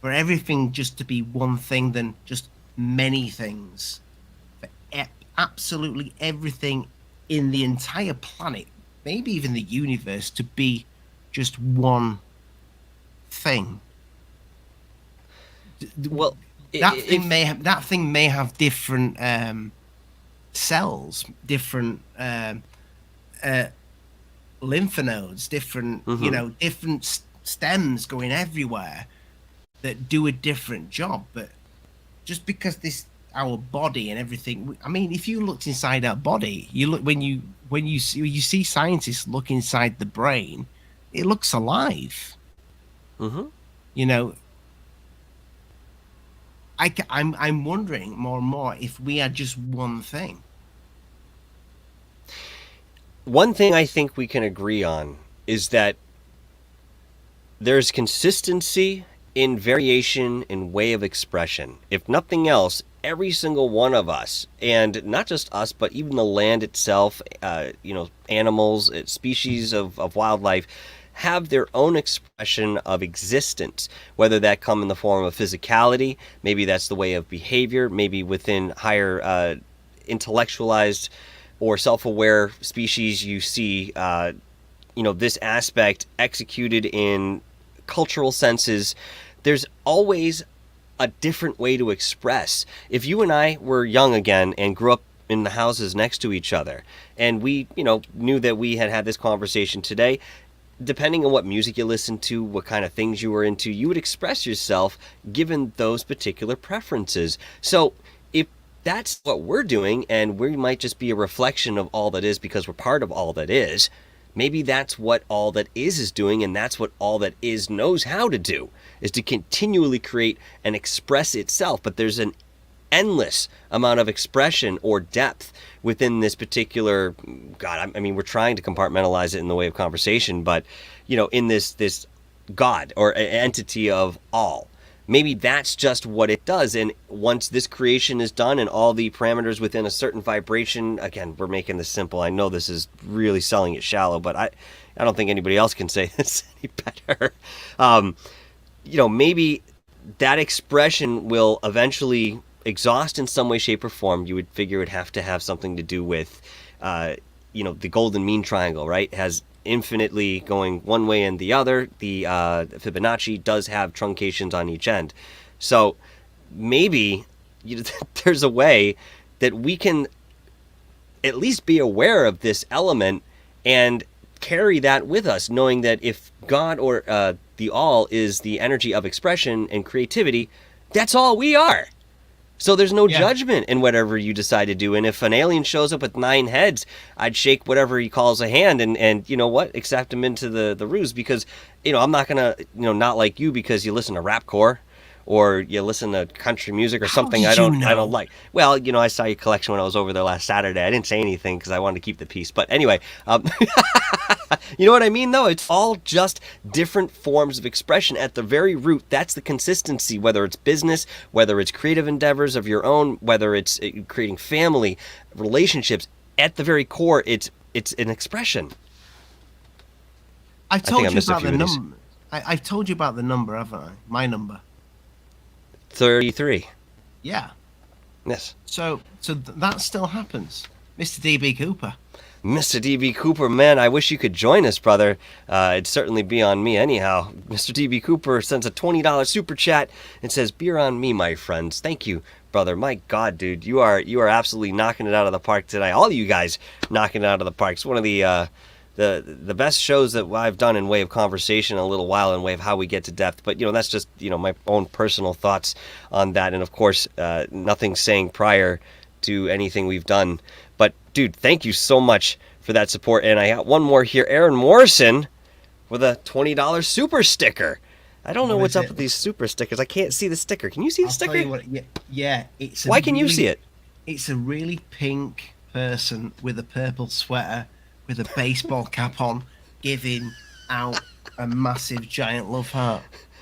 For everything just to be one thing than just many things. For absolutely everything in the entire planet, maybe even the universe, to be just one thing. Well, that thing may have different cells, different lymph nodes, different different stems going everywhere that do a different job. But just because our body and everything, I mean, if you looked inside our body, when you see scientists look inside the brain, it looks alive. Mm-hmm. I'm wondering more and more if we are just one thing. One thing I think we can agree on is that there's consistency in variation in way of expression. If nothing else, every single one of us, and not just us, but even the land itself, animals, species of wildlife, have their own expression of existence, whether that come in the form of physicality, maybe that's the way of behavior, maybe within higher intellectualized or self-aware species, you see this aspect executed in cultural senses. There's always a different way to express. If you and I were young again and grew up in the houses next to each other. And we, knew that we had this conversation today. Depending on what music you listen to, what kind of things you were into, you would express yourself given those particular preferences. So if that's what we're doing, and we might just be a reflection of all that is because we're part of all that is, maybe that's what all that is doing, and that's what all that is knows how to do, is to continually create and express itself. But there's an endless amount of expression or depth within this particular God. I mean, we're trying to compartmentalize it in the way of conversation, but in this God or entity of all, maybe that's just what it does. And once this creation is done and all the parameters within a certain vibration, again, we're making this simple. I know this is really selling it shallow, but I don't think anybody else can say this any better. Maybe that expression will eventually exhaust in some way, shape, or form. You would figure it would have to have something to do with, the golden mean triangle, right? It has infinitely going one way and the other. The Fibonacci does have truncations on each end. So maybe there's a way that we can at least be aware of this element and carry that with us, knowing that if God or the all is the energy of expression and creativity, that's all we are. So there's no judgment in whatever you decide to do. And if an alien shows up with 9 heads, I'd shake whatever he calls a hand and you know what, accept him into the ruse, because, I'm not going to, not like you because you listen to rapcore or you listen to country music or something I don't like. Well, I saw your collection when I was over there last Saturday. I didn't say anything because I wanted to keep the peace. But anyway, you know what I mean, though? It's all just different forms of expression at the very root. That's the consistency, whether it's business, whether it's creative endeavors of your own, whether it's creating family, relationships. At the very core, it's an expression. I've told you about the number. I've told you about the number, haven't I? My number. 33. Yeah. Yes. So that still happens. Mr. D.B. Cooper. Mr. D.B. Cooper, man, I wish you could join us, brother. It'd certainly be on me anyhow. Mr. D.B. Cooper sends a $20 super chat and says, "Beer on me, my friends." Thank you, brother. My God, dude, you are absolutely knocking it out of the park today. All of you guys knocking it out of the park. It's one of the best shows that I've done in way of conversation in a little while, in way of how we get to depth. But that's just my own personal thoughts on that, and of course nothing saying prior to anything we've done. But dude, thank you so much for that support. And I got one more here, Aaron Morrison, with a $20 super sticker. I don't know what's up with these super stickers. I can't see the sticker. Can you see the sticker? Tell you what, yeah. Why can you see it? It's a really pink person with a purple sweater with a baseball cap on, giving out a massive giant love heart.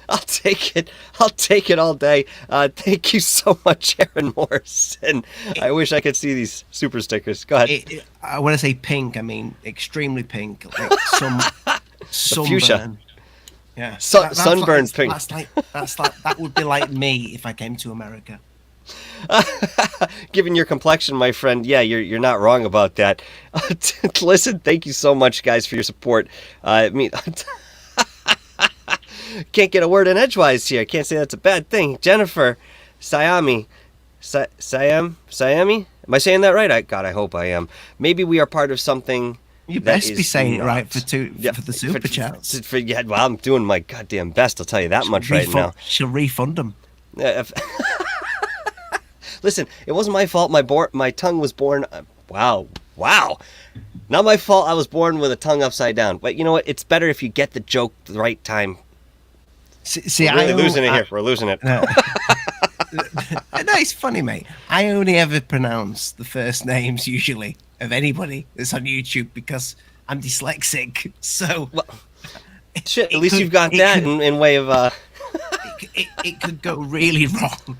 I'll take it. I'll take it all day. Thank you so much, Aaron Morrison. I wish I could see these super stickers. Go ahead. When I say pink, I mean extremely pink, like sunburn. Fuchsia. Yeah, sunburn pink. That would be like me if I came to America. Given your complexion, my friend, yeah, you're not wrong about that. Listen, thank you so much, guys, for your support. I mean, can't get a word in edgewise here. Can't say that's a bad thing. Jennifer Siami. Siami? Am I saying that right? I hope I am. Maybe we are part of something. You best be saying it right for the super chats. Well, I'm doing my goddamn best. I'll tell you that much right now. She'll refund them. Listen, it wasn't my fault. My tongue was born. Wow. Not my fault. I was born with a tongue upside down. But you know what? It's better if you get the joke the right time. See, we're really losing it here. We're losing it. No, it's funny, mate. I only ever pronounce the first names usually of anybody that's on YouTube because I'm dyslexic. So, shit. At least you've got that in way of. It could go really wrong.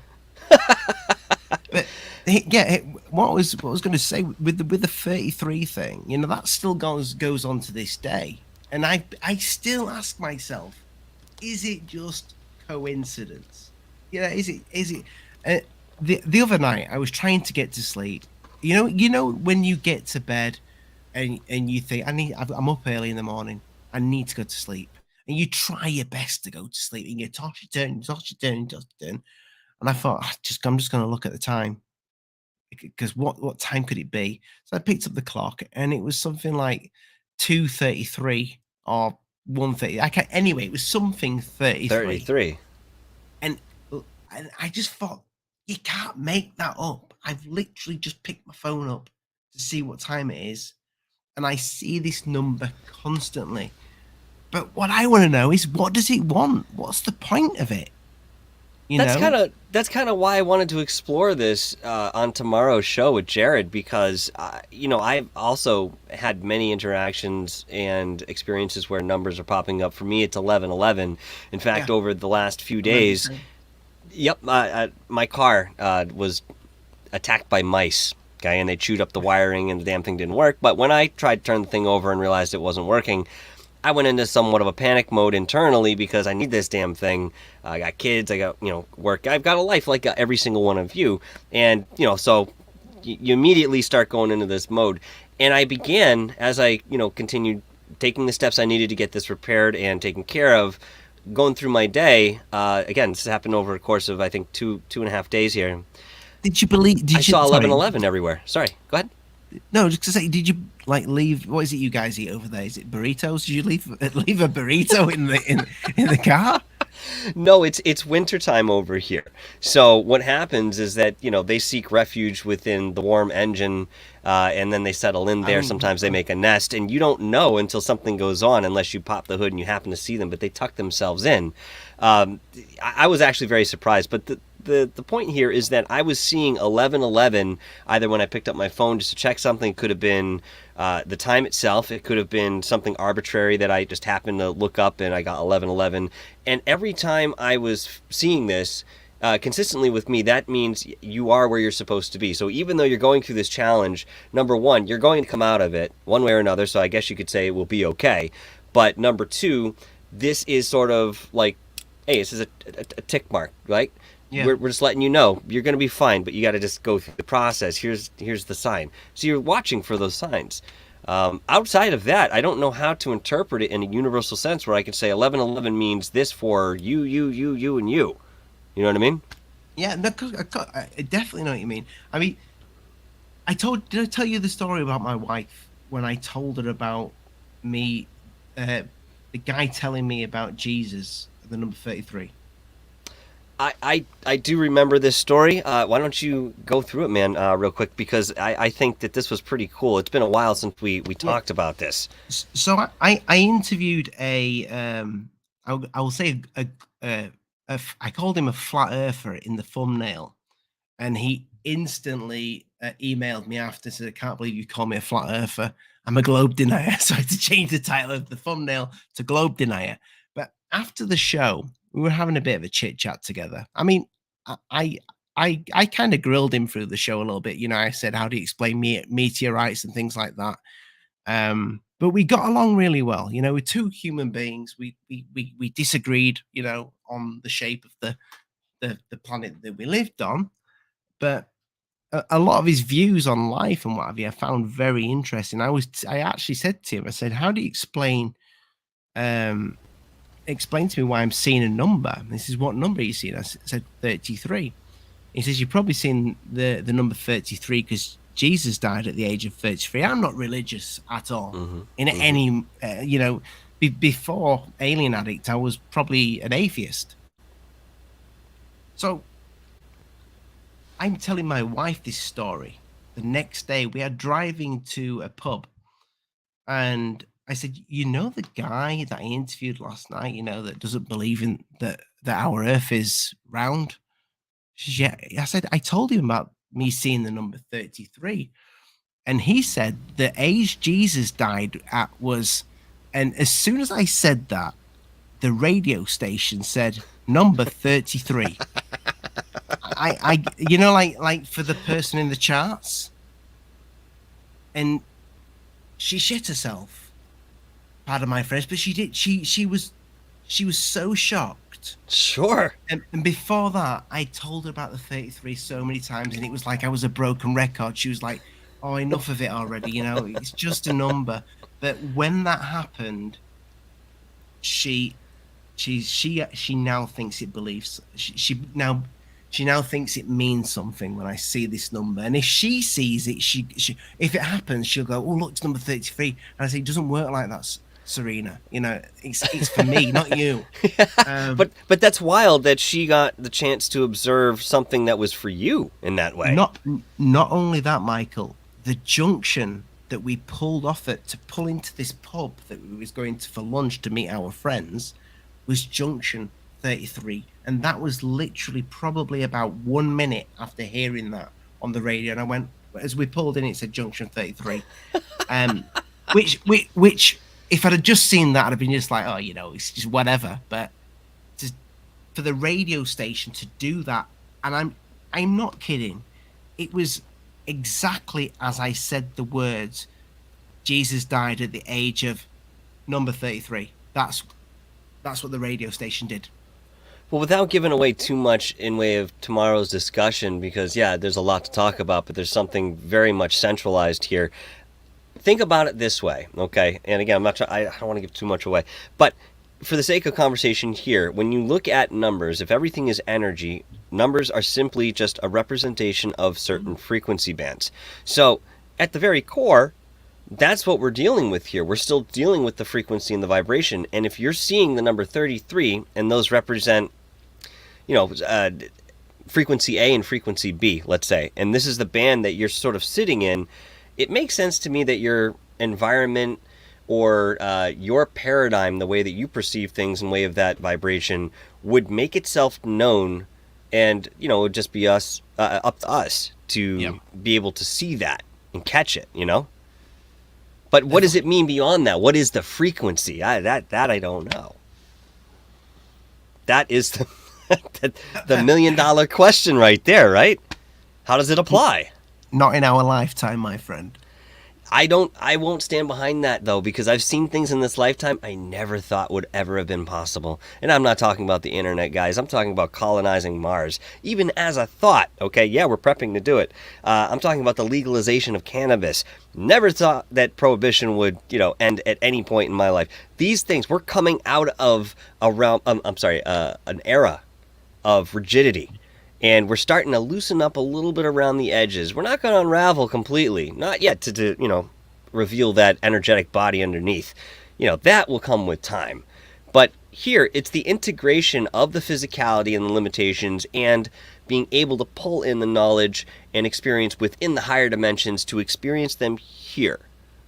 But yeah, what I was going to say with the 33 thing, that still goes on to this day, and I still ask myself, is it just coincidence? Is it? The other night I was trying to get to sleep. You know when you get to bed and you think I'm up early in the morning, I need to go to sleep, and you try your best to go to sleep, and you toss your turn. And I thought, I'm just going to look at the time. because what time could it be? So I picked up the clock, and it was something like 2:33 or 1:30. I can't, anyway, it was something 33, 33. and and I just thought, you can't make that up. I've literally just picked my phone up to see what time it is, and I see this number constantly. But what I want to know is, what does it want? What's the point of it? That's kind of why I wanted to explore this on tomorrow's show with Jared, because I've also had many interactions and experiences where numbers are popping up. For me, it's 1111. In fact, Yeah. over the last few days, yep, my car was attacked by mice. Okay, and they chewed up the wiring, and the damn thing didn't work. But when I tried to turn the thing over and realized it wasn't working, I went into somewhat of a panic mode internally, because I need this damn thing. I got kids, I got, work. I've got a life like every single one of you. And, so you immediately start going into this mode. And I began, as I, continued taking the steps I needed to get this repaired and taken care of, going through my day. Again, this happened over a course of, I think, two and a half days here. Did you believe? I saw 1111 everywhere. Sorry, go ahead. No, just to say, did you leave? What is it you guys eat over there? Is it burritos? Did you leave a burrito in the car? No, it's wintertime over here. So what happens is that they seek refuge within the warm engine, and then they settle in there. Sometimes they make a nest, and you don't know until something goes on, unless you pop the hood and you happen to see them. But they tuck themselves in. I was actually very surprised, but the point here is that I was seeing 1111 either when I picked up my phone just to check something. It could have been the time itself. It could have been something arbitrary that I just happened to look up and I got 1111. And every time I was seeing this consistently with me, that means you are where you're supposed to be. So even though you're going through this challenge, number one, you're going to come out of it one way or another. So I guess you could say it will be okay. But number two, this is sort of like, hey, this is a tick mark, right? Yeah. We're just letting you know you're going to be fine, but you got to just go through the process. Here's the sign. So you're watching for those signs. Outside of that, I don't know how to interpret it in a universal sense where I can say 1111 means this for you, and you. You know what I mean? Yeah, no, I definitely know what you mean. I mean, did I tell you the story about my wife when I told her about me, the guy telling me about Jesus, the number 33? I do remember this story. Why don't you go through it, man, real quick? Because I think that this was pretty cool. It's been a while since we talked about this. So I interviewed I will say I called him a flat earther in the thumbnail, and he instantly emailed me after, said, "I can't believe you call me a flat earther. I'm a globe denier." So I had to change the title of the thumbnail to globe denier. But after the show, we were having a bit of a chit chat together. I mean, I kind of grilled him through the show a little bit. I said, "How do you explain meteorites and things like that?" But we got along really well. We're two human beings. We disagreed, on the shape of the planet that we lived on, but a lot of his views on life and what have you, I found very interesting. I actually said to him, I said, "How do you explain to me why I'm seeing a number?" This is, "What number are you seeing?" I said 33. He says, "You've probably seen the number 33 because Jesus died at the age of 33. I'm not religious at all. Any, before Alien Addict, I was probably an atheist." So I'm telling my wife this story. The next day, we are driving to a pub, and I said, "The guy that I interviewed last night, that doesn't believe in that our Earth is round?" She said, "Yeah." I said, "I told him about me seeing the number 33." And he said the age Jesus died at was, and as soon as I said that, the radio station said number 33. like for the person in the charts, and she shit herself. Pardon my French, but she did. She was so shocked. Sure. And before that, I told her about the 33 so many times, and it was like I was a broken record. She was like, "Oh, enough of it already. It's just a number." But when that happened, she now thinks it believes. She she now thinks it means something when I see this number. And if she sees it, she if it happens, she'll go, "Oh, look, it's number 33." And I say, "It doesn't work like that, Serena. You know, it's for me, not you." But that's wild that she got the chance to observe something that was for you in that way. Not only that, Michael, the junction that we pulled off at to pull into this pub that we was going to for lunch to meet our friends was junction 33, and that was literally probably about 1 minute after hearing that on the radio. And I went, as we pulled in, it said junction 33, which if I'd have just seen that, I'd have been just like, oh, you know, it's just whatever. But for the radio station to do that, and I'm not kidding, it was exactly as I said the words. Jesus died at the age of number 33. That's what the radio station did. Well, without giving away too much in way of tomorrow's discussion, because yeah, there's a lot to talk about, but there's something very much centralized here. Think about it this way, okay? And again, I don't want to give too much away, but for the sake of conversation here, when you look at numbers, if everything is energy, numbers are simply just a representation of certain frequency bands. So at the very core, that's what we're dealing with here. We're still dealing with the frequency and the vibration. And if you're seeing the number 33 and those represent, frequency A and frequency B, let's say, and this is the band that you're sort of sitting in, it makes sense to me that your environment or your paradigm, the way that you perceive things in way of that vibration, would make itself known, and it would just be up to us to be able to see that and catch it, But what does it mean beyond that? What is the frequency? That I don't know. That is the $1 million question right there, right? How does it apply? Not in our lifetime, my friend. I won't stand behind that, though, because I've seen things in this lifetime I never thought would ever have been possible. And I'm not talking about the internet, guys. I'm talking about colonizing Mars. Even as a thought, okay? Yeah, we're prepping to do it. I'm talking about the legalization of cannabis. Never thought that prohibition would, end at any point in my life. These things, we're coming out of an era of rigidity. And we're starting to loosen up a little bit around the edges. We're not going to unravel completely. Not yet to reveal that energetic body underneath. That will come with time. But here, it's the integration of the physicality and the limitations and being able to pull in the knowledge and experience within the higher dimensions to experience them here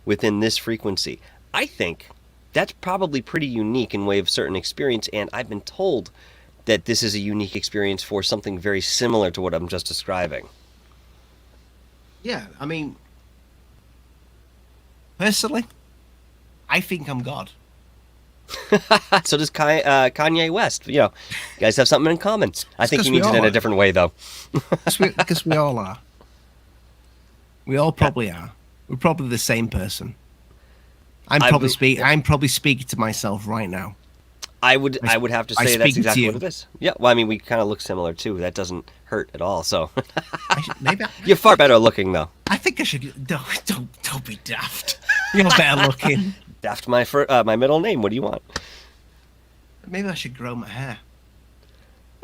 within this frequency. I think that's probably pretty unique in way of certain experience, and I've been told that this is a unique experience for something very similar to what I'm just describing. Yeah, I mean, personally, I think I'm God. So does Kanye West. You guys have something in common. I think he means it in a different way, though. Because we all are. We all probably are. We're probably the same person. I'm probably speaking to myself right now. I would have to say that's exactly what it is. Yeah, well, I mean, we kind of look similar too. That doesn't hurt at all. So you're far better looking, though. I think I should. Don't be daft. You're better looking. Daft, my middle name. What do you want? Maybe I should grow my hair.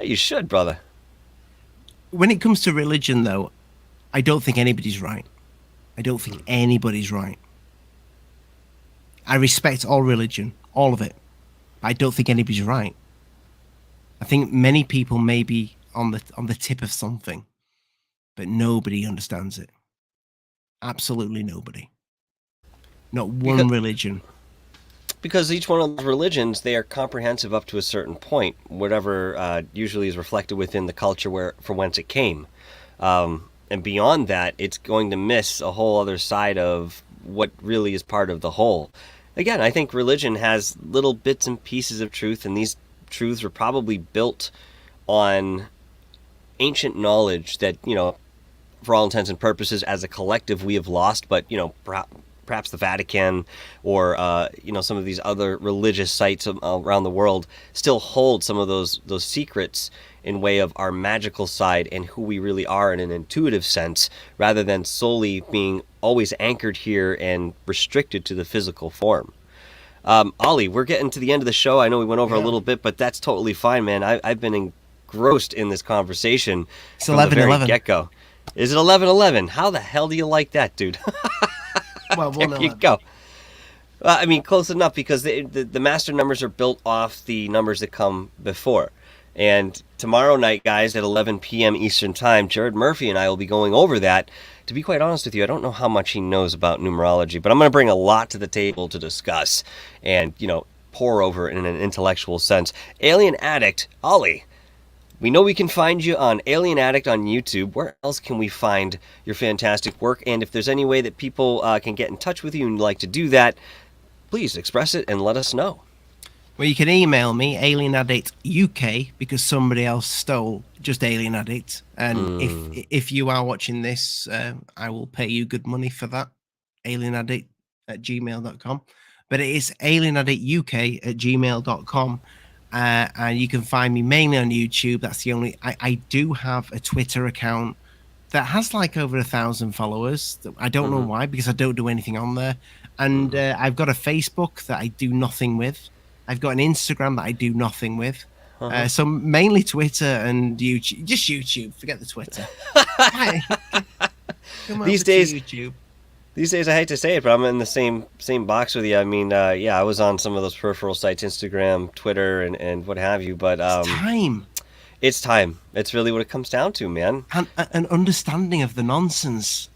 You should, brother. When it comes to religion, though, I don't think anybody's right. I don't think anybody's right. I respect all religion, all of it. I don't think anybody's right. I think many people may be on the tip of something, but nobody understands it. Absolutely nobody. Not one religion. Because each one of those religions, they are comprehensive up to a certain point, whatever usually is reflected within the culture from whence it came. And beyond that, it's going to miss a whole other side of what really is part of the whole. Again, I think religion has little bits and pieces of truth, and these truths were probably built on ancient knowledge that, for all intents and purposes, as a collective, we have lost, but, perhaps the Vatican or, some of these other religious sites around the world still hold some of those secrets in way of our magical side and who we really are in an intuitive sense, rather than solely being always anchored here and restricted to the physical form. Oli, we're getting to the end of the show. I know we went over a little bit, but that's totally fine, man. I've been engrossed in this conversation It's from the very 11:11. get-go. Is it 11:11? How the hell do you like that, dude? Well, There you 1:11. go. I mean, close enough, because the master numbers are built off the numbers that come before. And tomorrow night, guys, at 11 p.m. Eastern Time, Jared Murphy and I will be going over that. To be quite honest with you, I don't know how much he knows about numerology, but I'm going to bring a lot to the table to discuss and, pour over in an intellectual sense. Alien Addict, Oli, we know we can find you on Alien Addict on YouTube. Where else can we find your fantastic work? And if there's any way that people can get in touch with you and like to do that, please express it and let us know. Well, you can email me, Alien Addict UK, because somebody else stole just Alien Addict. And if you are watching this, I will pay you good money for that. alienaddict@gmail.com. But it is alienaddictuk@gmail.com. And you can find me mainly on YouTube. That's the only. I do have a Twitter account that has like over 1,000 followers. I don't know why, because I don't do anything on there. And I've got a Facebook that I do nothing with. I've got an Instagram that I do nothing with. So mainly Twitter and YouTube. Just YouTube. Forget the Twitter. These days, YouTube. These days, I hate to say it, but I'm in the same Oh. box with you. I mean, yeah, I was on some of those peripheral sites, Instagram, Twitter, and what have you. But It's time. it's time. It's really what it comes down to, man. And an understanding of the nonsense.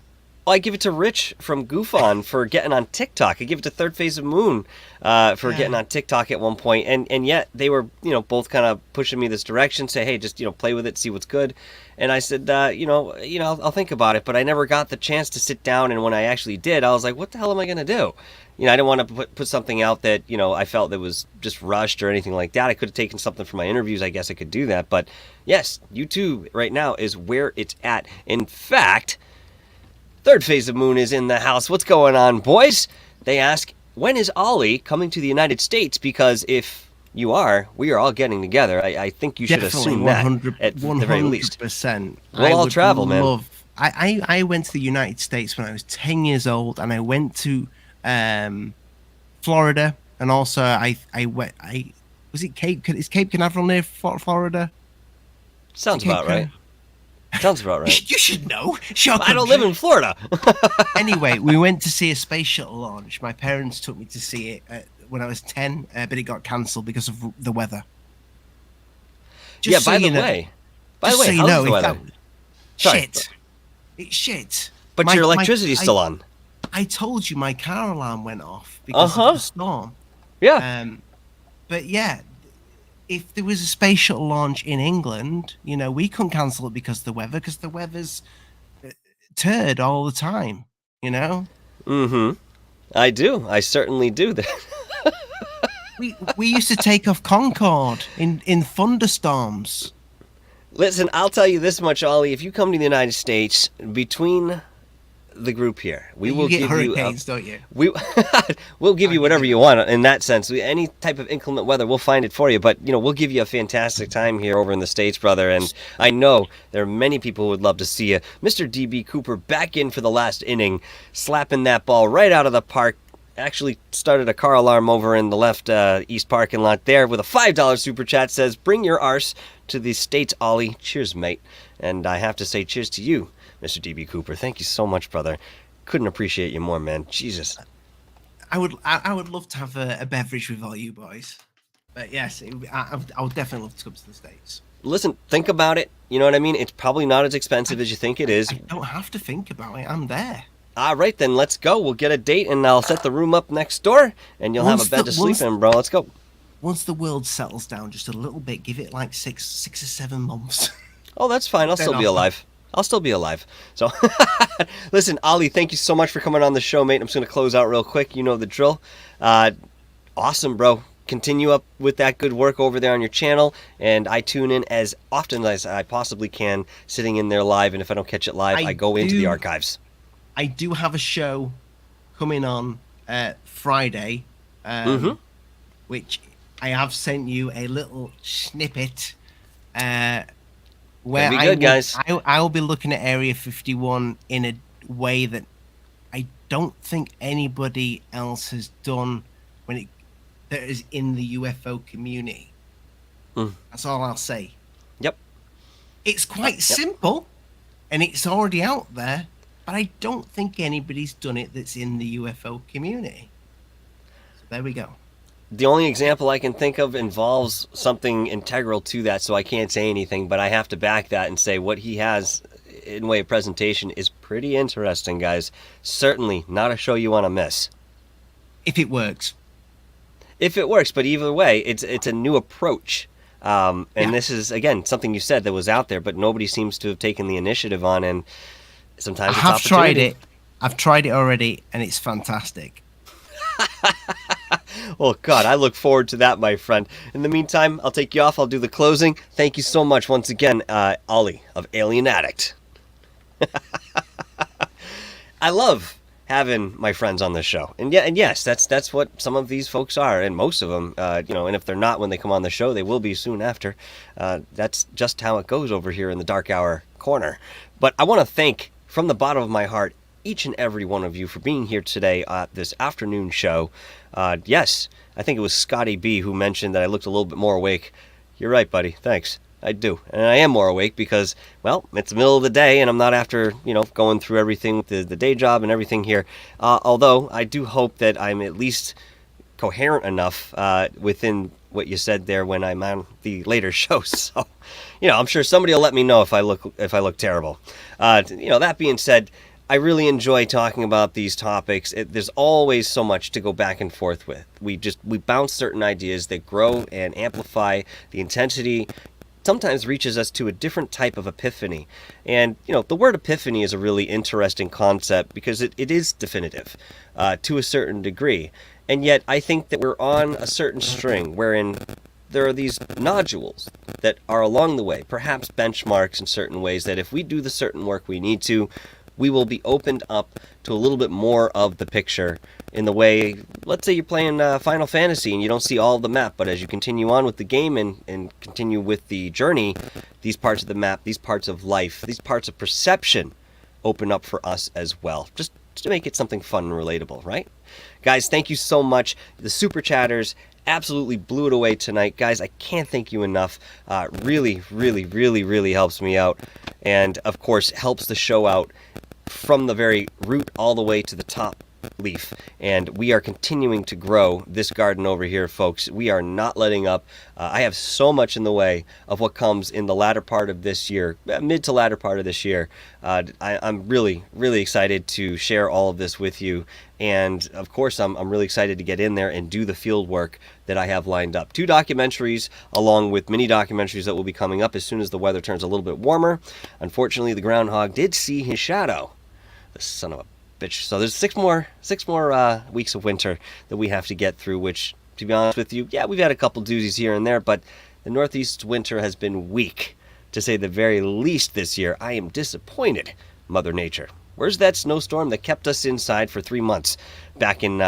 Well, I give it to Rich from Goof On for getting on TikTok. I give it to Third Phase of Moon for getting on TikTok at one point. And yet they were, both kind of pushing me this direction, say, hey, just, play with it, see what's good. And I said, I'll think about it. But I never got the chance to sit down. And when I actually did, I was like, what the hell am I going to do? I didn't want to put something out that, I felt that was just rushed or anything like that. I could have taken something from my interviews. I guess I could do that. But yes, YouTube right now is where it's at. In fact, Third Phase of Moon is in the house. What's going on, boys? They ask, when is Oli coming to the United States? Because if you are, we are all getting together. I think you should assume that at the very least. 100%. We'll all travel, man. I went to the United States when I was 10 years old, and I went to Florida, and also I was it is Cape Canaveral near Florida? Sounds about right. Sounds about right. You should know. I don't live in Florida. Anyway, we went to see a space shuttle launch. My parents took me to see it when I was 10, but it got cancelled because of the weather. By the way, how's the weather? Shit. It's shit. But your electricity's still on. I told you my car alarm went off because of the storm. Yeah. But yeah, if there was a space shuttle launch in England, we couldn't cancel it because of the weather, because the weather's turd all the time, Mm-hmm. I do. I certainly do that. we used to take off Concorde in thunderstorms. Listen, I'll tell you this much, Ollie. If you come to the United States, between the group here, we will give hurricanes, don't you? We'll give you whatever you want in that sense. Any type of inclement weather, we'll find it for you. But we'll give you a fantastic time here over in the States, brother. And I know there are many people who would love to see you, Mr. DB Cooper, back in for the last inning, slapping that ball right out of the park. Actually started a car alarm over in the left east parking lot there with a $5 super chat. Says, bring your arse to the States, Ollie. Cheers, mate. And I have to say cheers to you, Mr. DB Cooper. Thank you so much, brother. Couldn't appreciate you more, man. Jesus. I would love to have a beverage with all you boys. But yes, I would definitely love to come to the States. Listen, think about it. You know what I mean? It's probably not as expensive as you think it is. I don't have to think about it. I'm there. All right, then let's go. We'll get a date, and I'll set the room up next door, and you'll have a bed to sleep in, bro. Let's go. Once the world settles down just a little bit, give it like six or 7 months. Oh, that's fine. I'll still be alive. So, listen, Ollie, thank you so much for coming on the show, mate. I'm just going to close out real quick. You know the drill. Awesome, bro. Continue up with that good work over there on your channel, and I tune in as often as I possibly can, sitting in there live, and if I don't catch it live, I go into the archives. I do have a show coming on Friday, which I have sent you a little snippet where be good, guys. I will be looking at Area 51 in a way that I don't think anybody else has done that is in the UFO community. That's all I'll say. Yep. It's quite Yep. simple, and it's already out there, but I don't think anybody's done it that's in the UFO community. So there we go. The only example I can think of involves something integral to that, so I can't say anything, but I have to back that and say what he has in way of presentation is pretty interesting, guys. Certainly not a show you want to miss. If it works. If it works, but either way, it's a new approach. And Yeah. this is, again, something you said that was out there, but nobody seems to have taken the initiative on, and sometimes I it's have tried opportunity. it. I've tried it already, and it's fantastic. Well, God, I look forward to that, my friend. In the meantime, I'll take you off. I'll do the closing. Thank you so much once again, Oli of Alien Addict. I love having my friends on this show, and yes, that's what some of these folks are, and most of them, and if they're not when they come on the show, they will be soon after. That's just how it goes over here in the Dark Hour corner. But I want to thank, from the bottom of my heart, each and every one of you for being here today at this afternoon show. Yes, I think it was Scotty B who mentioned that I looked a little bit more awake. You're right, buddy. Thanks. I do. And I am more awake because, well, it's the middle of the day and I'm not after, going through everything with the day job and everything here. Although I do hope that I'm at least coherent enough within what you said there when I'm on the later shows. So, I'm sure somebody will let me know if I look terrible. That being said, I really enjoy talking about these topics. There's always so much to go back and forth with. We bounce certain ideas that grow and amplify. The intensity sometimes reaches us to a different type of epiphany. And, the word epiphany is a really interesting concept because it is definitive to a certain degree. And yet I think that we're on a certain string wherein there are these nodules that are along the way, perhaps benchmarks in certain ways that if we do the certain work we need to, we will be opened up to a little bit more of the picture in the way, let's say you're playing Final Fantasy and you don't see all of the map, but as you continue on with the game and continue with the journey, these parts of the map, these parts of life, these parts of perception open up for us as well. Just to make it something fun and relatable, right? Guys, thank you so much. The Super Chatters absolutely blew it away tonight. Guys, I can't thank you enough. Really, really, really, really helps me out. And, of course, helps the show out from the very root all the way to the top leaf. And we are continuing to grow this garden over here, folks. We are not letting up. I have so much in the way of what comes in the latter part of this year, mid to latter part of this year. I'm really, really excited to share all of this with you. And of course, I'm really excited to get in there and do the field work that I have lined up. 2 documentaries, along with mini documentaries that will be coming up as soon as the weather turns a little bit warmer. Unfortunately, the groundhog did see his shadow. The son of a bitch. So there's six more weeks of winter that we have to get through, which, to be honest with you, yeah, we've had a couple doozies here and there, but the Northeast winter has been weak, to say the very least this year. I am disappointed, Mother Nature. Where's that snowstorm that kept us inside for 3 months back in,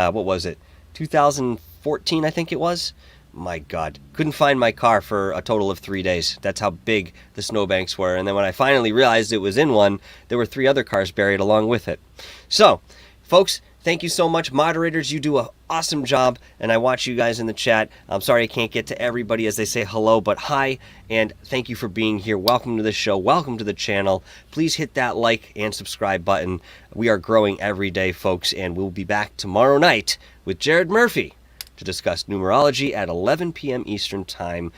2014, I think it was? My God, couldn't find my car for a total of 3 days. That's how big the snowbanks were. And then when I finally realized it was in one, there were 3 other cars buried along with it. So, folks, thank you so much. Moderators, you do an awesome job, and I watch you guys in the chat. I'm sorry I can't get to everybody as they say hello, but hi, and thank you for being here. Welcome to the show. Welcome to the channel. Please hit that like and subscribe button. We are growing every day, folks, and we'll be back tomorrow night with Jared Murphy to discuss numerology at 11 p.m. Eastern Time,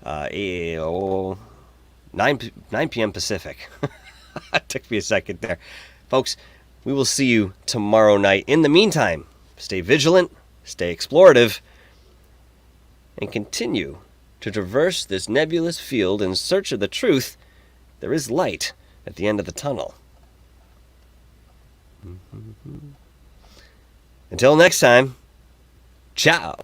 9 p.m. Pacific. It took me a second there. Folks, we will see you tomorrow night. In the meantime, stay vigilant, stay explorative, and continue to traverse this nebulous field in search of the truth. There is light at the end of the tunnel. Until next time, ciao.